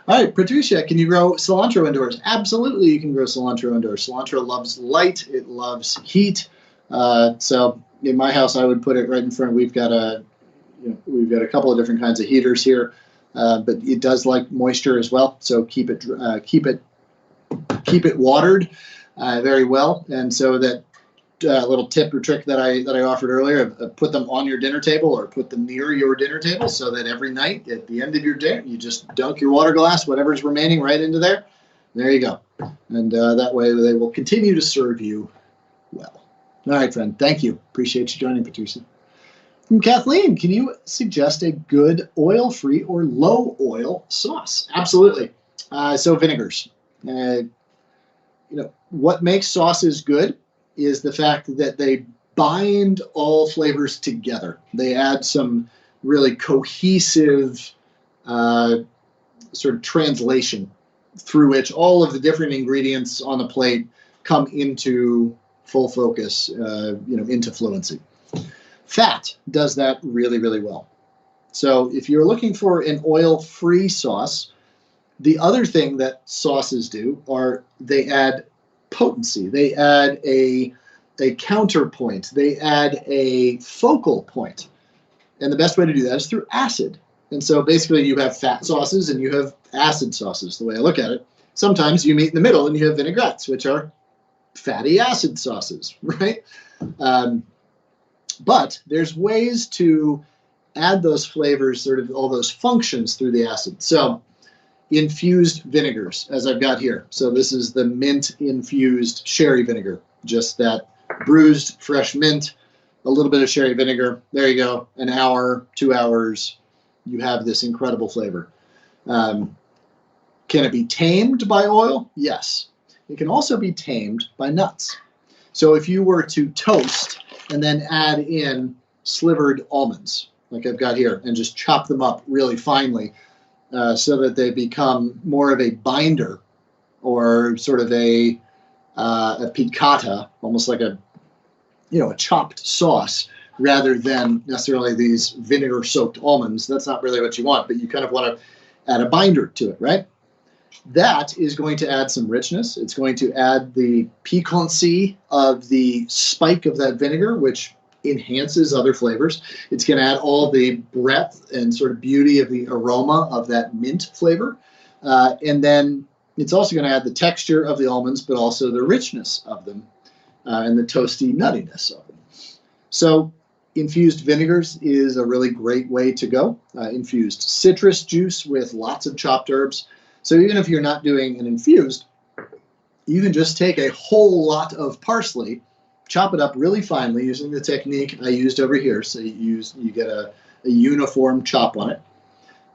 All right, Patricia, can you grow cilantro indoors? Absolutely, you can grow cilantro indoors. Cilantro loves light. It loves heat. So in my house, I would put it right in front. We've got a couple of different kinds of heaters here, but it does like moisture as well. So keep it watered very well. And so that little tip or trick that I offered earlier, put them on your dinner table or put them near your dinner table so that every night at the end of your dinner, you just dunk your water glass, whatever's remaining, right into there. There you go. And that way they will continue to serve you well. All right, friend. Thank you. Appreciate you joining, Patricia. From Kathleen, can you suggest a good oil-free or low-oil sauce? Absolutely. So vinegars. What makes sauces good is the fact that they bind all flavors together. They add some really cohesive sort of translation through which all of the different ingredients on the plate come into full focus, into fluency. Fat does that really, really well. So if you're looking for an oil-free sauce, the other thing that sauces do are they add potency. They add a counterpoint. They add a focal point. And the best way to do that is through acid. And so basically you have fat sauces and you have acid sauces, the way I look at it. Sometimes you meet in the middle and you have vinaigrettes, which are fatty acid sauces, right? But there's ways to add those flavors, sort of all those functions through the acid. So infused vinegars, as I've got here. So this is the mint infused sherry vinegar, just that bruised fresh mint, a little bit of sherry vinegar. There you go. An hour, 2 hours, you have this incredible flavor. Can it be tamed by oil? Yes. It can also be tamed by nuts. So if you were to toast and then add in slivered almonds, like I've got here, and just chop them up really finely, so that they become more of a binder or sort of a piccata, almost like a chopped sauce, rather than necessarily these vinegar-soaked almonds. That's not really what you want, but you kind of want to add a binder to it, right? That is going to add some richness. It's going to add the piquancy of the spike of that vinegar, which enhances other flavors. It's going to add all the breadth and sort of beauty of the aroma of that mint flavor. And then it's also going to add the texture of the almonds, but also the richness of them and the toasty nuttiness of them. So infused vinegars is a really great way to go. Infused citrus juice with lots of chopped herbs. So even if you're not doing an infused, you can just take a whole lot of parsley, chop it up really finely using the technique I used over here. So you get a uniform chop on it.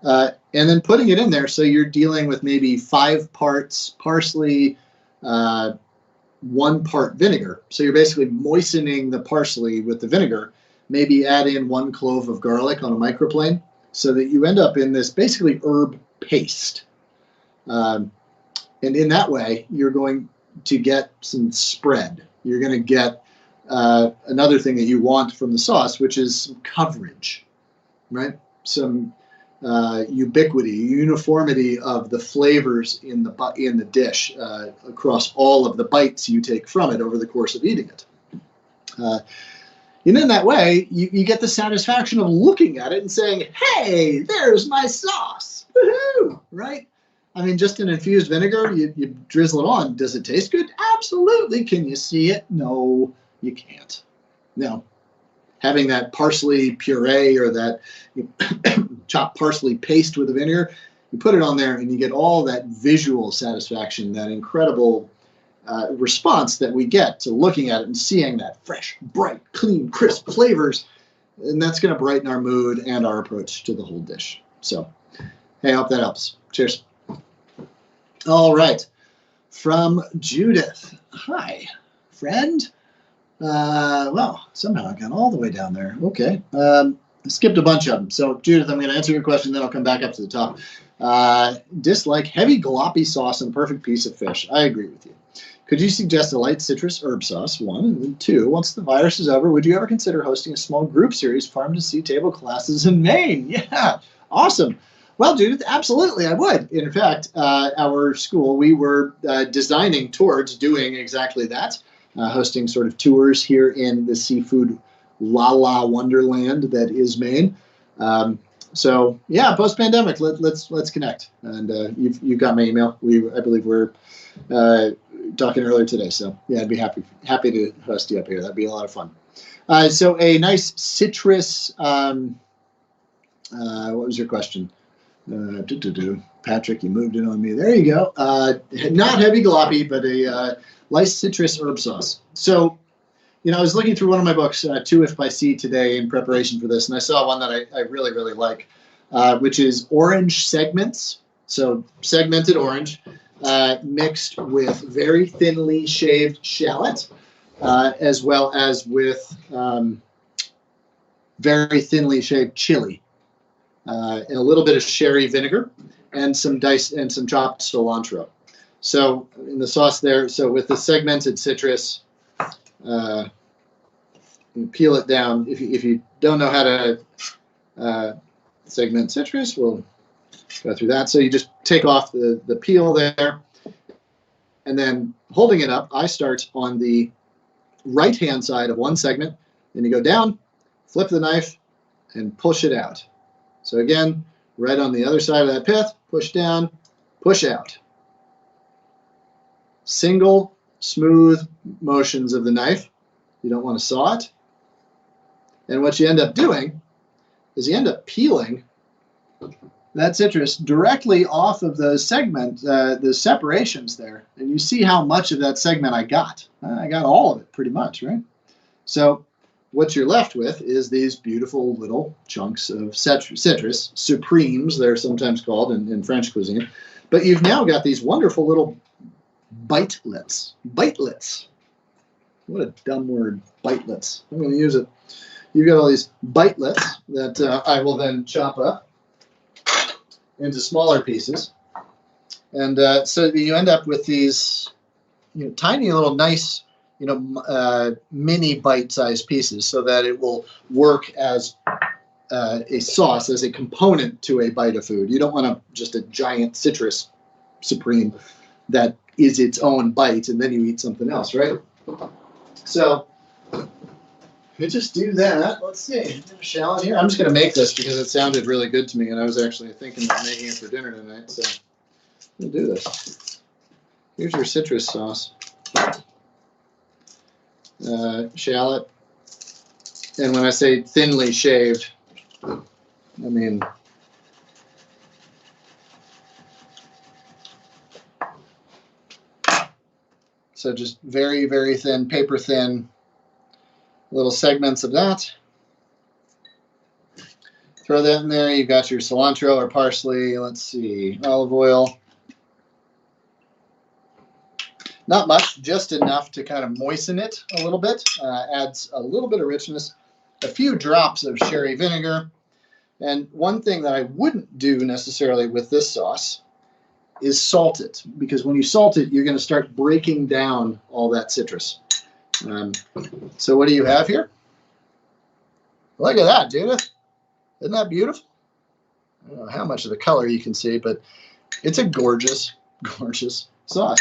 And then putting it in there, so you're dealing with maybe 5 parts parsley, 1 part vinegar. So you're basically moistening the parsley with the vinegar. Maybe add in 1 clove of garlic on a microplane so that you end up in this basically herb paste. And in that way, you're going to get some spread. You're going to get another thing that you want from the sauce, which is some coverage, right? some ubiquity, uniformity of the flavors in the dish across all of the bites you take from it over the course of eating it. And in that way, you get the satisfaction of looking at it and saying, hey, there's my sauce. Woohoo! Right? I mean, just an infused vinegar, you drizzle it on. Does it taste good? Absolutely. Can you see it? No, you can't. No. Having that parsley puree or that chopped parsley paste with the vinegar, you put it on there and you get all that visual satisfaction, that incredible response that we get to looking at it and seeing that fresh, bright, clean, crisp flavors. And that's going to brighten our mood and our approach to the whole dish. So, hey, I hope that helps. Cheers. All right. From Judith. Hi, friend. Well, somehow I got all the way down there. Okay. I skipped a bunch of them. So, Judith, I'm going to answer your question, then I'll come back up to the top. Dislike heavy gloppy sauce and a perfect piece of fish. I agree with you. Could you suggest a light citrus herb sauce? 1. And then 2, once the virus is over, would you ever consider hosting a small group series, farm to sea table classes in Maine? Yeah, awesome. Well, Judith, absolutely, I would. In fact, our school, we were designing towards doing exactly that, hosting sort of tours here in the seafood la wonderland that is Maine. So yeah, post-pandemic, let's connect. And you've got my email. I believe we're talking earlier today. So yeah, I'd be happy to host you up here. That'd be a lot of fun. So a nice citrus. What was your question? Patrick, you moved it on me. There you go. Not heavy gloppy, but a light citrus herb sauce. So, I was looking through one of my books, Two If by Sea, today in preparation for this, and I saw one that I really, really like, which is orange segments. So segmented orange mixed with very thinly shaved shallot, as well as with very thinly shaved chili. And a little bit of sherry vinegar and some chopped cilantro. So in the sauce there, so with the segmented citrus, you peel it down. If you don't know how to segment citrus, we'll go through that. So you just take off the peel there, and then holding it up, I start on the right-hand side of one segment. Then you go down, flip the knife, and push it out. So again, right on the other side of that pith, push down, push out. Single, smooth motions of the knife. You don't want to saw it. And what you end up doing is you end up peeling that citrus directly off of the separations there. And you see how much of that segment I got. I got all of it pretty much, right? So what you're left with is these beautiful little chunks of citrus, supremes, they're sometimes called in French cuisine. But you've now got these wonderful little bitelets. Bitelets. What a dumb word, bitelets. I'm going to use it. You've got all these bitelets that I will then chop up into smaller pieces. And so you end up with these tiny little nice mini bite-sized pieces so that it will work as a sauce, as a component to a bite of food. You don't want just a giant citrus supreme that is its own bite and then you eat something else, right? So you just do that. Let's see. Shallot here. I'm just going to make this because it sounded really good to me and I was actually thinking about making it for dinner tonight. So we'll do this. Here's your citrus sauce. Shallot, and when I say thinly shaved, I mean so just very, very thin, paper thin little segments of that. Throw that in there. You've got your cilantro or parsley. Let's see, olive oil. Not much, just enough to kind of moisten it a little bit. Adds a little bit of richness. A few drops of sherry vinegar. And one thing that I wouldn't do necessarily with this sauce is salt it. Because when you salt it, you're going to start breaking down all that citrus. So what do you have here? Look at that, Judith. Isn't that beautiful? I don't know how much of the color you can see, but it's a gorgeous, gorgeous sauce.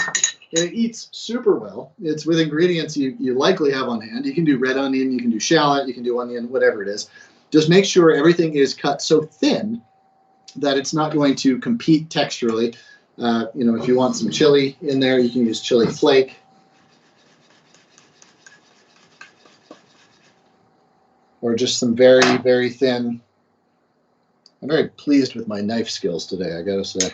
It eats super well. It's with ingredients you likely have on hand. You can do red onion, you can do shallot, you can do onion, whatever it is. Just make sure everything is cut so thin that it's not going to compete texturally. If you want some chili in there, you can use chili flake. Or just some very, very thin. I'm very pleased with my knife skills today, I gotta say.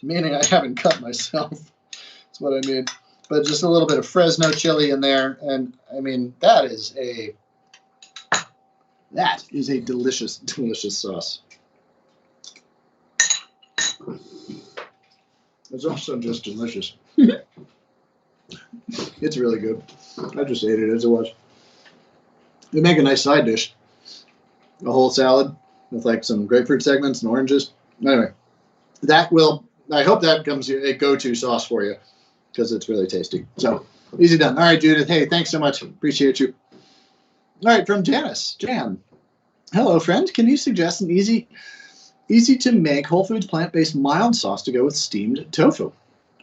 Meaning I haven't cut myself. That's what I mean. But just a little bit of Fresno chili in there. And I mean, that is a delicious, delicious sauce. It's also just delicious. It's really good. I just ate it as it was. They make a nice side dish. A whole salad with like some grapefruit segments and oranges. Anyway, I hope that becomes a go-to sauce for you because it's really tasty. So, easy done. All right, Judith. Hey, thanks so much. Appreciate you. All right, from Janice. Jan. Hello, friend. Can you suggest an easy to make whole foods plant-based mild sauce to go with steamed tofu?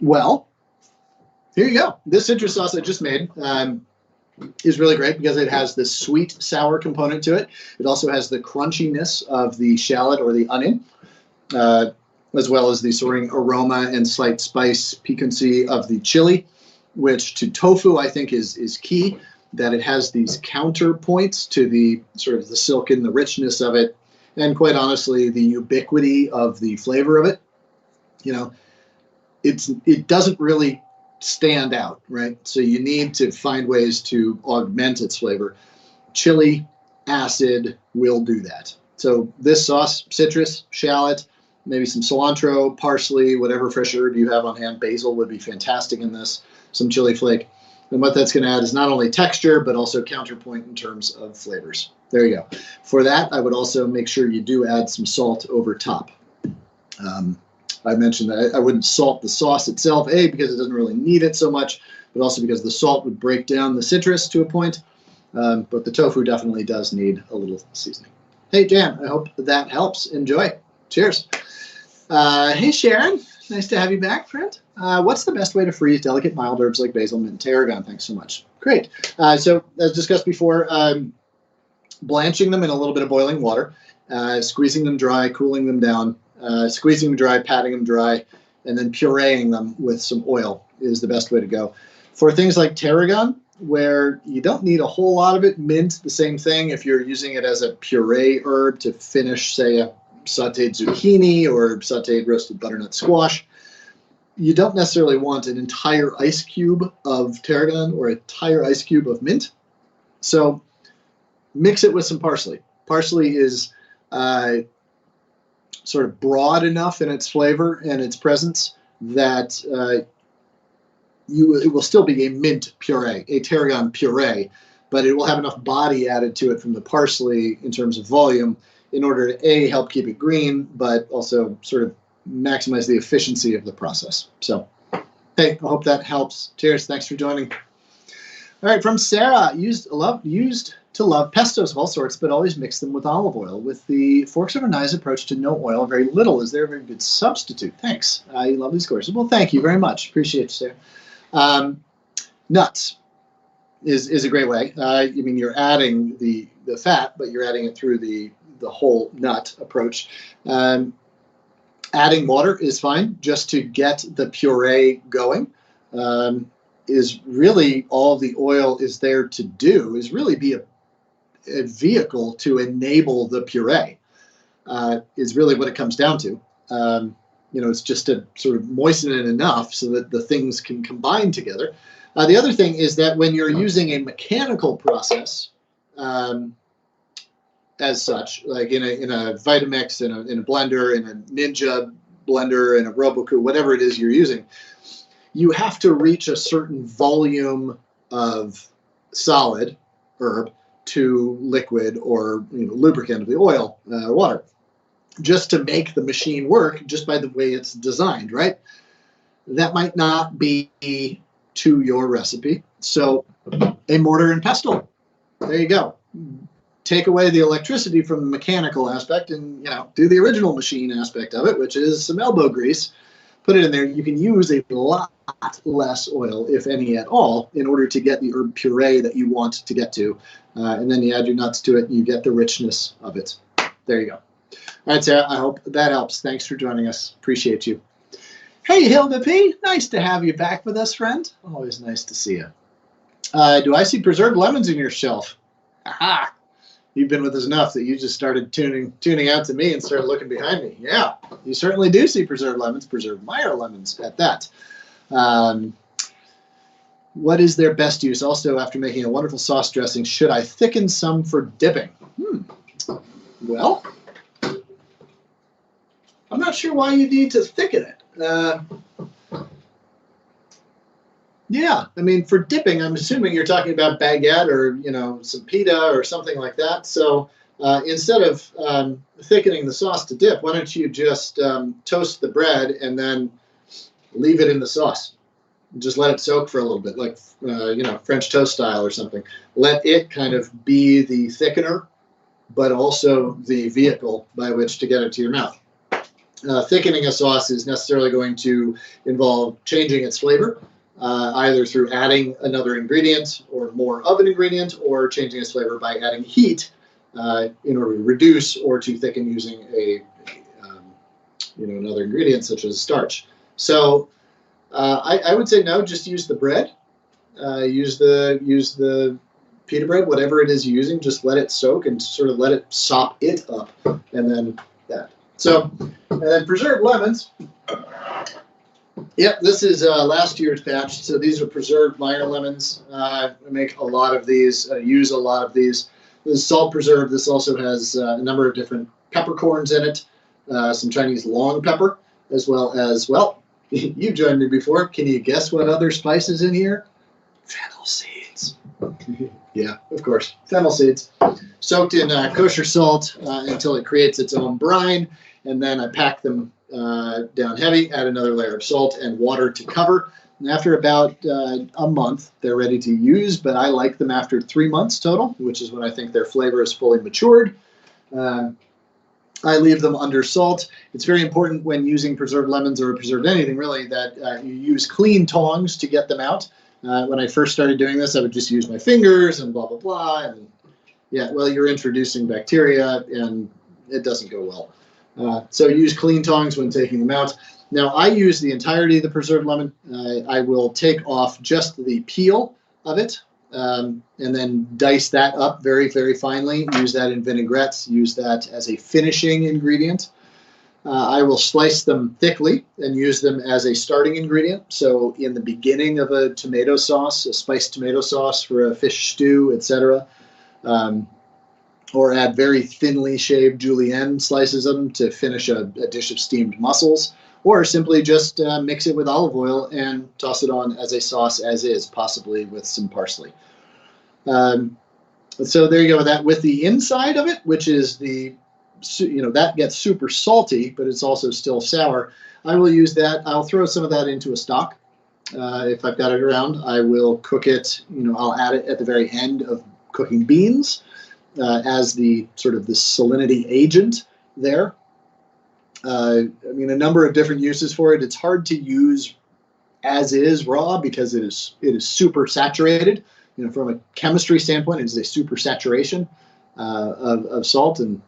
Well, here you go. This citrus sauce I just made is really great because it has this sweet, sour component to it. It also has the crunchiness of the shallot or the onion, as well as the soaring aroma and slight spice piquancy of the chili, which to tofu I think is key, that it has these counterpoints to the sort of the silk and the richness of it, and quite honestly, the ubiquity of the flavor of it. It doesn't really stand out, right? So you need to find ways to augment its flavor. Chili, acid will do that. So this sauce, citrus, shallot, maybe some cilantro, parsley, whatever fresh herb you have on hand. Basil would be fantastic in this. Some chili flake. And what that's going to add is not only texture, but also counterpoint in terms of flavors. There you go. For that, I would also make sure you do add some salt over top. I mentioned that I wouldn't salt the sauce itself, because it doesn't really need it so much, but also because the salt would break down the citrus to a point. But the tofu definitely does need a little seasoning. Hey, Jan, I hope that helps. Enjoy. Cheers. Hey, Sharon. Nice to have you back, friend. What's the best way to freeze delicate mild herbs like basil, mint, and tarragon? Thanks so much. Great. So as discussed before, blanching them in a little bit of boiling water, squeezing them dry, cooling them down, squeezing them dry, patting them dry, and then pureeing them with some oil is the best way to go. For things like tarragon, where you don't need a whole lot of it, mint, the same thing. If you're using it as a puree herb to finish, say, a sauteed zucchini or sauteed roasted butternut squash, you don't necessarily want an entire ice cube of tarragon or an entire ice cube of mint. So mix it with some parsley. Parsley is sort of broad enough in its flavor and its presence that it will still be a mint puree, a tarragon puree, but it will have enough body added to it from the parsley in terms of volume in order to, A, help keep it green, but also sort of maximize the efficiency of the process. So, hey, I hope that helps. Cheers. Thanks for joining. All right, from Sarah, used to love pestos of all sorts, but always mix them with olive oil. With the forks over knives approach to no oil, very little. Is there a very good substitute? Thanks. You love these courses. Well, thank you very much. Appreciate you, Sarah. Nuts is a great way. You're adding the fat, but you're adding it through the whole nut approach. Adding water is fine, just to get the puree going. Is really all the oil is there to do is really be a vehicle to enable the puree, is really what it comes down to. It's just to sort of moisten it enough so that the things can combine together. The other thing is that when you're using a mechanical process, as such, like in a Vitamix, in a blender, in a Ninja blender, in a Roboku, whatever it is you're using, you have to reach a certain volume of solid herb to liquid or lubricant of the oil or water, just to make the machine work, just by the way it's designed, right? That might not be to your recipe. So a mortar and pestle, there you go. take away the electricity from the mechanical aspect and, do the original machine aspect of it, which is some elbow grease. Put it in there. You can use a lot less oil, if any at all, in order to get the herb puree that you want to get to. And then you add your nuts to it, and you get the richness of it. There you go. All right, Sarah, I hope that helps. Thanks for joining us. Appreciate you. Hey, Hilda P. Nice to have you back with us, friend. Always nice to see you. Do I see preserved lemons in your shelf? Aha! You've been with us enough that you just started tuning out to me and started looking behind me. Yeah, you certainly do see preserved lemons, preserved Meyer lemons at that. What is their best use? Also, after making a wonderful sauce dressing, should I thicken some for dipping? Well, I'm not sure why you need to thicken it. Yeah, I mean, for dipping, I'm assuming you're talking about baguette or, some pita or something like that. So instead of thickening the sauce to dip, why don't you just toast the bread and then leave it in the sauce? Just let it soak for a little bit, like, French toast style or something. Let it kind of be the thickener, but also the vehicle by which to get it to your mouth. Thickening a sauce is necessarily going to involve changing its flavor, either through adding another ingredient or more of an ingredient, or changing its flavor by adding heat in order to reduce or to thicken using another ingredient such as starch. So I would say no, just use the bread, use the pita bread, whatever it is you're using, just let it soak and sort of let it sop it up, and then that. So, and then preserved lemons. Yep, this is last year's batch. So these are preserved Meyer lemons. I make a lot of these, use a lot of these. This is salt preserved. This also has a number of different peppercorns in it, some Chinese long pepper, as well as, well, you joined me before. Can you guess what other spice is in here? Fennel seeds. Yeah, of course. Fennel seeds. Soaked in kosher salt until it creates its own brine. And then I pack them down heavy, add another layer of salt and water to cover. And after about a month, they're ready to use, but I like them after 3 months total, which is when I think their flavor is fully matured. I leave them under salt. It's very important when using preserved lemons or preserved anything, really, that you use clean tongs to get them out. When I first started doing this, I would just use my fingers and blah, blah, blah. And yeah, well, you're introducing bacteria, and it doesn't go well. So use clean tongs when taking them out. Now, I use the entirety of the preserved lemon. I will take off just the peel of it and then dice that up very, very finely. Use that in vinaigrettes. Use that as a finishing ingredient. I will slice them thickly and use them as a starting ingredient. So in the beginning of a tomato sauce, a spiced tomato sauce for a fish stew, etc., or add very thinly shaved julienne slices of them to finish a dish of steamed mussels, or simply just mix it with olive oil and toss it on as a sauce as is, possibly with some parsley. So there you go with that. With the inside of it, which is that gets super salty, but it's also still sour, I will use that. I'll throw some of that into a stock. If I've got it around, I will cook it, I'll add it at the very end of cooking beans. As the sort of the salinity agent there. A number of different uses for it. It's hard to use as is raw because it is super saturated. From a chemistry standpoint, it is a super saturation of salt and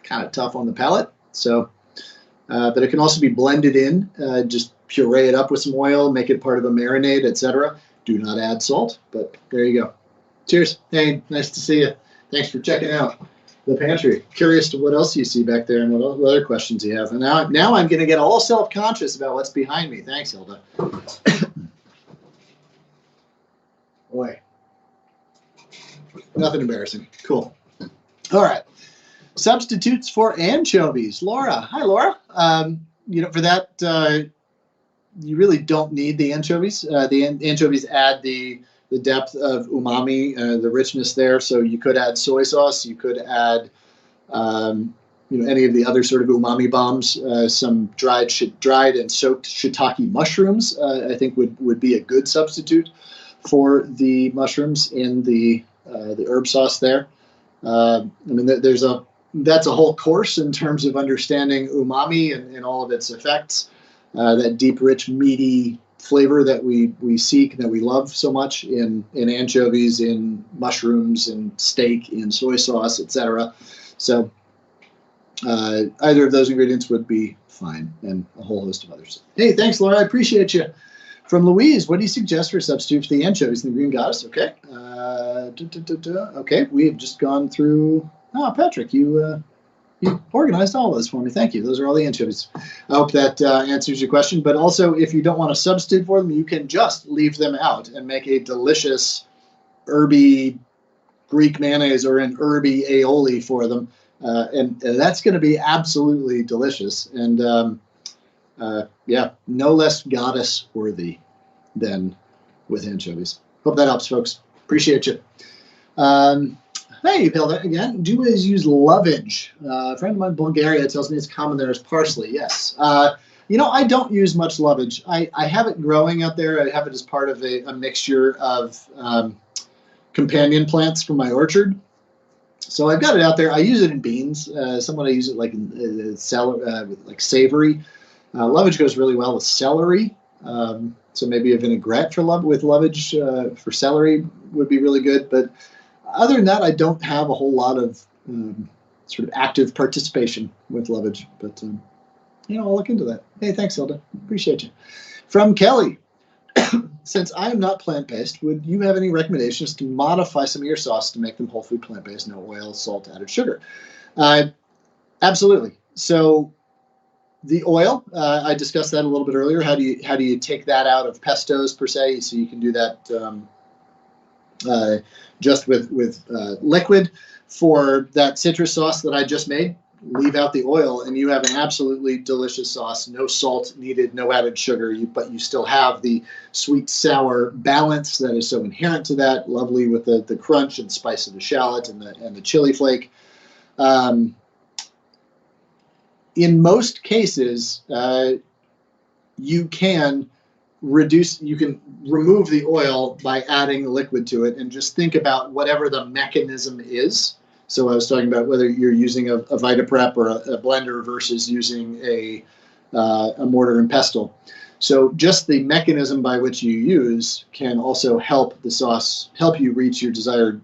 kind of tough on the palate. So, but it can also be blended in. Just puree it up with some oil, make it part of a marinade, etc. Do not add salt, but there you go. Cheers. Hey, nice to see you. Thanks for checking out the pantry. Curious to what else you see back there and what other questions you have. And now I'm going to get all self-conscious about what's behind me. Thanks, Hilda. Boy. Nothing embarrassing. Cool. All right. Substitutes for anchovies. Laura. Hi, Laura. For that, you really don't need the anchovies. The anchovies add the depth of umami, the richness there. So you could add soy sauce. You could add, any of the other sort of umami bombs. Some dried and soaked shiitake mushrooms, I think would be a good substitute for the mushrooms in the herb sauce there. I mean, that's a whole course in terms of understanding umami and all of its effects. That deep, rich, meaty flavor that we seek, that we love so much in anchovies, in mushrooms, in steak, in soy sauce, etc. So either of those ingredients would be fine, and a whole host of others. Hey, thanks, Laura. I appreciate you. From Louise, what do you suggest for a substitute for the anchovies and the green goddess? Okay. Okay, we have just gone through. Oh, Patrick, you organized all of this for me. Thank you. Those are all the anchovies. I hope that answers your question. But also, if you don't want to substitute for them, you can just leave them out and make a delicious herby Greek mayonnaise or an herby aioli for them. And that's going to be absolutely delicious. And yeah, no less goddess worthy than with anchovies. Hope that helps, folks. Appreciate you. Hey, Hilda, again, do always use lovage. A friend of mine in Bulgaria tells me it's common there as parsley. Yes. You know, I don't use much lovage. I have it growing out there. I have it as part of a mixture of companion plants from my orchard. So I've got it out there. I use it in beans. Somewhat I use it like in celery, like savory. Lovage goes really well with celery. So maybe a vinaigrette with lovage for celery would be really good. But other than that, I don't have a whole lot of sort of active participation with lovage. But, you know, I'll look into that. Hey, thanks, Hilda. Appreciate you. From Kelly, since I am not plant-based, would you have any recommendations to modify some of your sauce to make them whole food plant-based, no oil, salt, added sugar? Absolutely. So the oil, I discussed that a little bit earlier. How do you take that out of pestos per se? So you can do that just with liquid. For that citrus sauce that I just made, leave out the oil, and you have an absolutely delicious sauce. No salt needed, no added sugar, but you still have the sweet-sour balance that is so inherent to that. Lovely with the crunch and spice of the shallot and the chili flake. In most cases, you can remove the oil by adding liquid to it, and just think about whatever the mechanism is. So I was talking about whether you're using a Vitaprep or a blender versus using a mortar and pestle. So just the mechanism by which you use can also help you reach your desired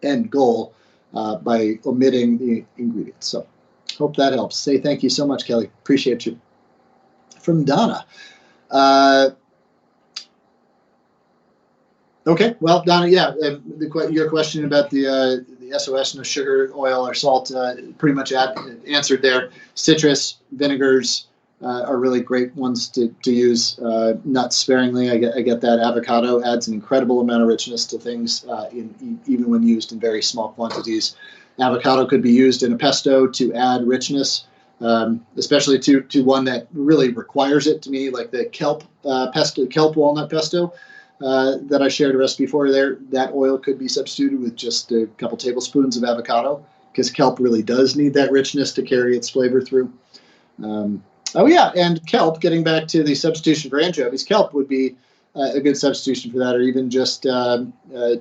end goal by omitting the ingredients. So hope that helps. Say thank you so much, Kelly. Appreciate you. From Donna. Okay, well, Donna, yeah, your question about the SOS, no sugar, oil, or salt, pretty much answered there. Citrus, vinegars are really great ones to use, not sparingly. I get that. Avocado adds an incredible amount of richness to things, even when used in very small quantities. Avocado could be used in a pesto to add richness, especially to one that really requires it, to me, like the kelp walnut pesto. That I shared a recipe for there. That oil could be substituted with just a couple tablespoons of avocado, because kelp really does need that richness to carry its flavor through. Oh yeah, and kelp, getting back to the substitution for anchovies, kelp would be a good substitution for that, or even just a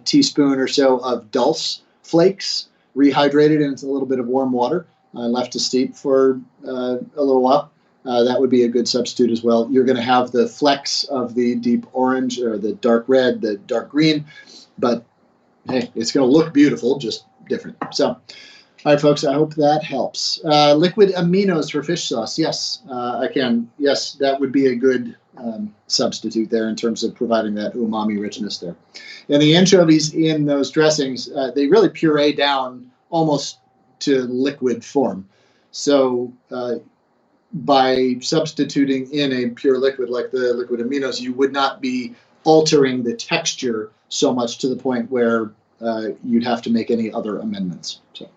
teaspoon or so of dulse flakes, rehydrated in a little bit of warm water, left to steep for a little while. That would be a good substitute as well. You're going to have the flecks of the deep orange or the dark red, the dark green, but hey, it's going to look beautiful, just different. So, all right, folks, I hope that helps. Liquid aminos for fish sauce. Yes, I can. Yes, that would be a good substitute there in terms of providing that umami richness there. And the anchovies in those dressings, they really puree down almost to liquid form. So, by substituting in a pure liquid like the liquid aminos, you would not be altering the texture so much to the point where you'd have to make any other amendments. So,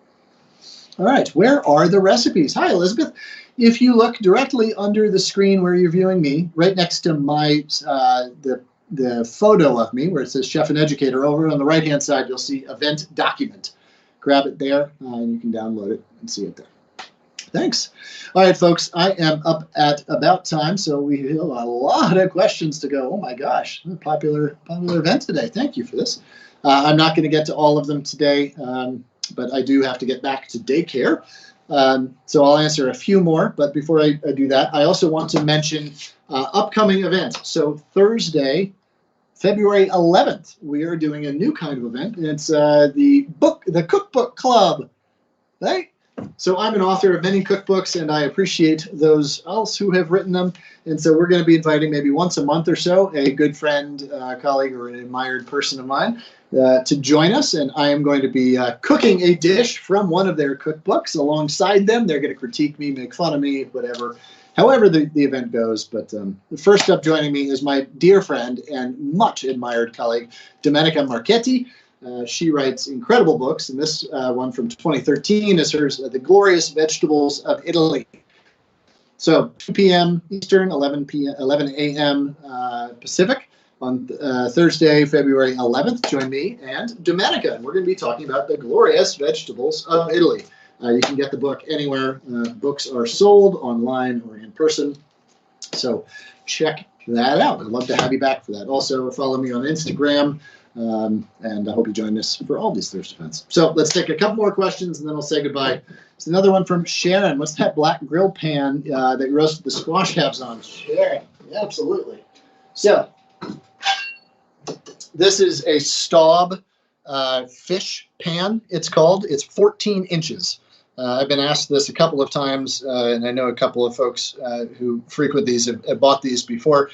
all right, where are the recipes? Hi, Elizabeth. If you look directly under the screen where you're viewing me, right next to my the photo of me where it says Chef and Educator, over on the right-hand side, you'll see Event Document. Grab it there, and you can download it and see it there. Thanks. All right, folks, I am up at about time, so we have a lot of questions to go. Oh, my gosh, a popular event today. Thank you for this. I'm not going to get to all of them today. but I do have to get back to daycare. So I'll answer a few more. But before I do that, I also want to mention upcoming events. So Thursday, February 11th, we are doing a new kind of event, and it's the Cookbook Club, right? So I'm an author of many cookbooks, and I appreciate those else who have written them. And so we're going to be inviting maybe once a month or so a good friend, colleague, or an admired person of mine to join us. And I am going to be cooking a dish from one of their cookbooks alongside them. They're going to critique me, make fun of me, whatever. However the event goes. But the first up joining me is my dear friend and much admired colleague, Domenica Marchetti. She writes incredible books, and this one from 2013 is hers, The Glorious Vegetables of Italy. So 2 p.m. Eastern, 11 a.m. Pacific on Thursday, February 11th. Join me and Domenica, and we're going to be talking about The Glorious Vegetables of Italy. You can get the book anywhere books are sold, online or in person. So check that out. I'd love to have you back for that. Also, follow me on Instagram. And I hope you join us for all these Thursday events. So let's take a couple more questions, and then I'll say goodbye. It's another one from Sharon. What's that black grill pan that you roasted the squash halves on? Sharon, yeah, absolutely. So this is a Staub fish pan, it's called. It's 14 inches. I've been asked this a couple of times, and I know a couple of folks who frequent these have bought these before.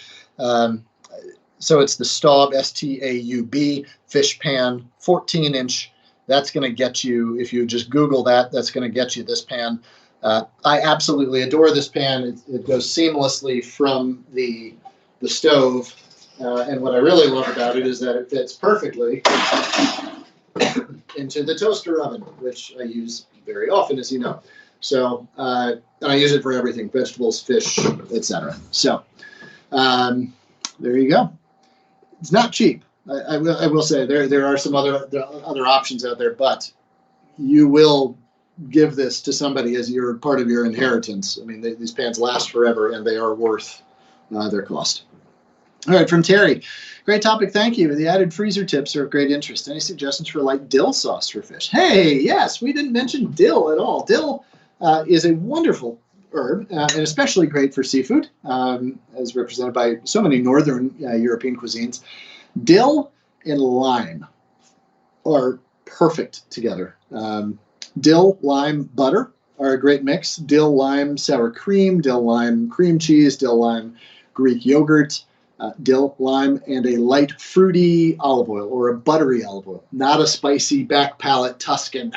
So it's the Staub, S-T-A-U-B, fish pan, 14-inch. That's going to get you, if you just Google that, that's going to get you this pan. I absolutely adore this pan. It goes seamlessly from the stove. And what I really love about it is that it fits perfectly into the toaster oven, which I use very often, as you know. So and I use it for everything, vegetables, fish, etc. So there you go. It's not cheap. I will say there are some other options out there, but you will give this to somebody as your part of your inheritance. I mean, these pans last forever, and they are worth their cost. All right, from Terry. Great topic, thank you. The added freezer tips are of great interest. Any suggestions for light dill sauce for fish? Hey, yes, we didn't mention dill at all. Dill is a wonderful herb, and especially great for seafood, as represented by so many northern European cuisines. Dill and lime are perfect together. Dill, lime, butter are a great mix. Dill, lime, sour cream, dill, lime, cream cheese, dill, lime, Greek yogurt, dill, lime, and a light fruity olive oil or a buttery olive oil. Not a spicy back palate Tuscan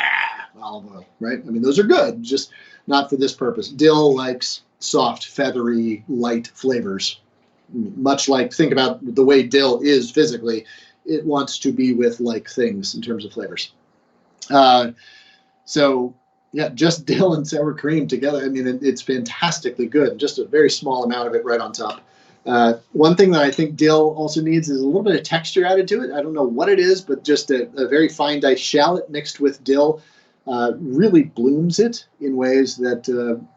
olive oil, right? I mean, those are good, just not for this purpose. Dill likes soft, feathery, light flavors. Much like, think about the way dill is physically, it wants to be with like things in terms of flavors. So yeah, just dill and sour cream together. I mean, it's fantastically good. Just a very small amount of it right on top. One thing that I think dill also needs is a little bit of texture added to it. I don't know what it is, but just a very fine diced shallot mixed with dill really blooms it in ways that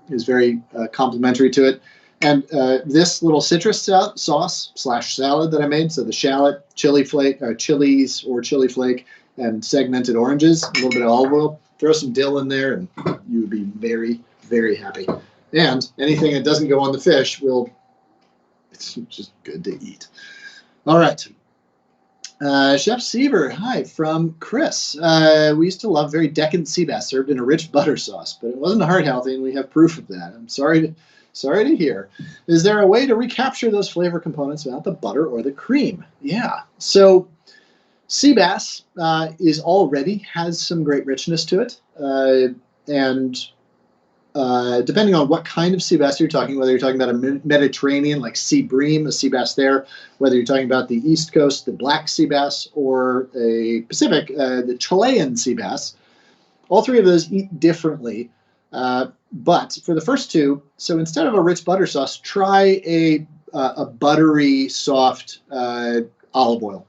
is very complementary to it. And this little citrus sauce / salad that I made, so the shallot, chili flake, chilies or chili flake, and segmented oranges, a little bit of olive oil, throw some dill in there, and you would be very, very happy. And anything that doesn't go on the fish it's just good to eat. All right. Chef Seaver, hi, from Chris. We used to love very decadent sea bass served in a rich butter sauce, but it wasn't heart healthy, and we have proof of that. I'm sorry to hear. Is there a way to recapture those flavor components without the butter or the cream? Yeah. So sea bass has some great richness to it. And depending on what kind of sea bass you're talking, whether you're talking about a Mediterranean, like sea bream, a sea bass there, whether you're talking about the East Coast, the black sea bass, or a Pacific, the Chilean sea bass, all three of those eat differently. But for the first two, so instead of a rich butter sauce, try a buttery, soft olive oil.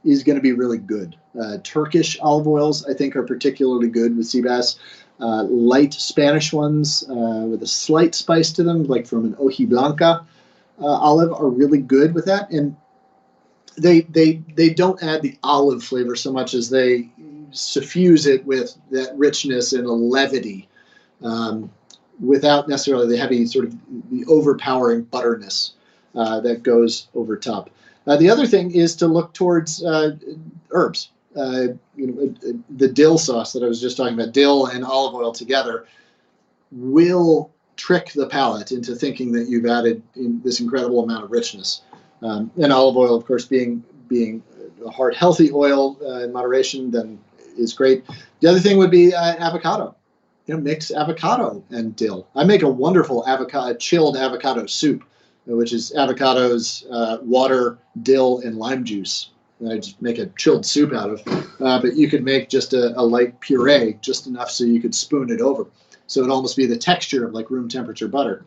Is going to be really good. Turkish olive oils, I think, are particularly good with sea bass. Light Spanish ones with a slight spice to them, like from an hojiblanca olive, are really good with that. And they don't add the olive flavor so much as they suffuse it with that richness and a levity without necessarily the heavy sort of the overpowering butterness that goes over top. The other thing is to look towards herbs. The dill sauce that I was just talking about, dill and olive oil together, will trick the palate into thinking that you've added this incredible amount of richness. And olive oil, of course, being a heart healthy oil in moderation, then is great. The other thing would be avocado. Mix avocado and dill. I make a wonderful chilled avocado soup, which is avocados, water, dill, and lime juice. And I just make a chilled soup out of. But you could make just a light puree, just enough so you could spoon it over. So it'd almost be the texture of like room temperature butter.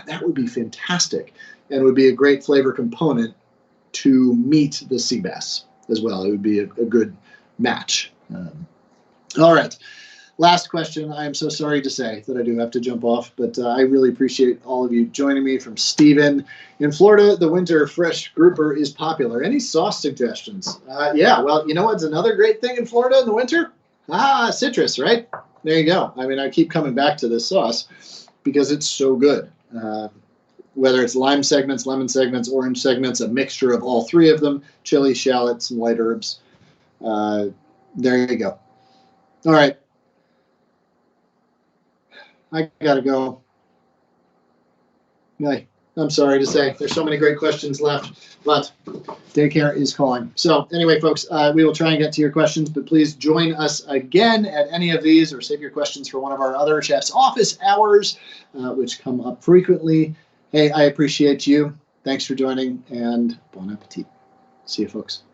That would be fantastic, and would be a great flavor component to meet the sea bass as well. It would be a good match. All right. Last question. I am so sorry to say that I do have to jump off, but I really appreciate all of you joining me. From Steven. In Florida, the winter fresh grouper is popular. Any sauce suggestions? Yeah, well, you know what's another great thing in Florida in the winter? Citrus, right? There you go. I mean, I keep coming back to this sauce because it's so good. Whether it's lime segments, lemon segments, orange segments, a mixture of all three of them, chili, shallots, and white herbs. There you go. All right. I gotta go. I'm sorry to say there's so many great questions left, but daycare is calling. So anyway, folks, we will try and get to your questions, but please join us again at any of these, or save your questions for one of our other chef's office hours, which come up frequently. Hey, I appreciate you. Thanks for joining, and bon appetit. See you, folks.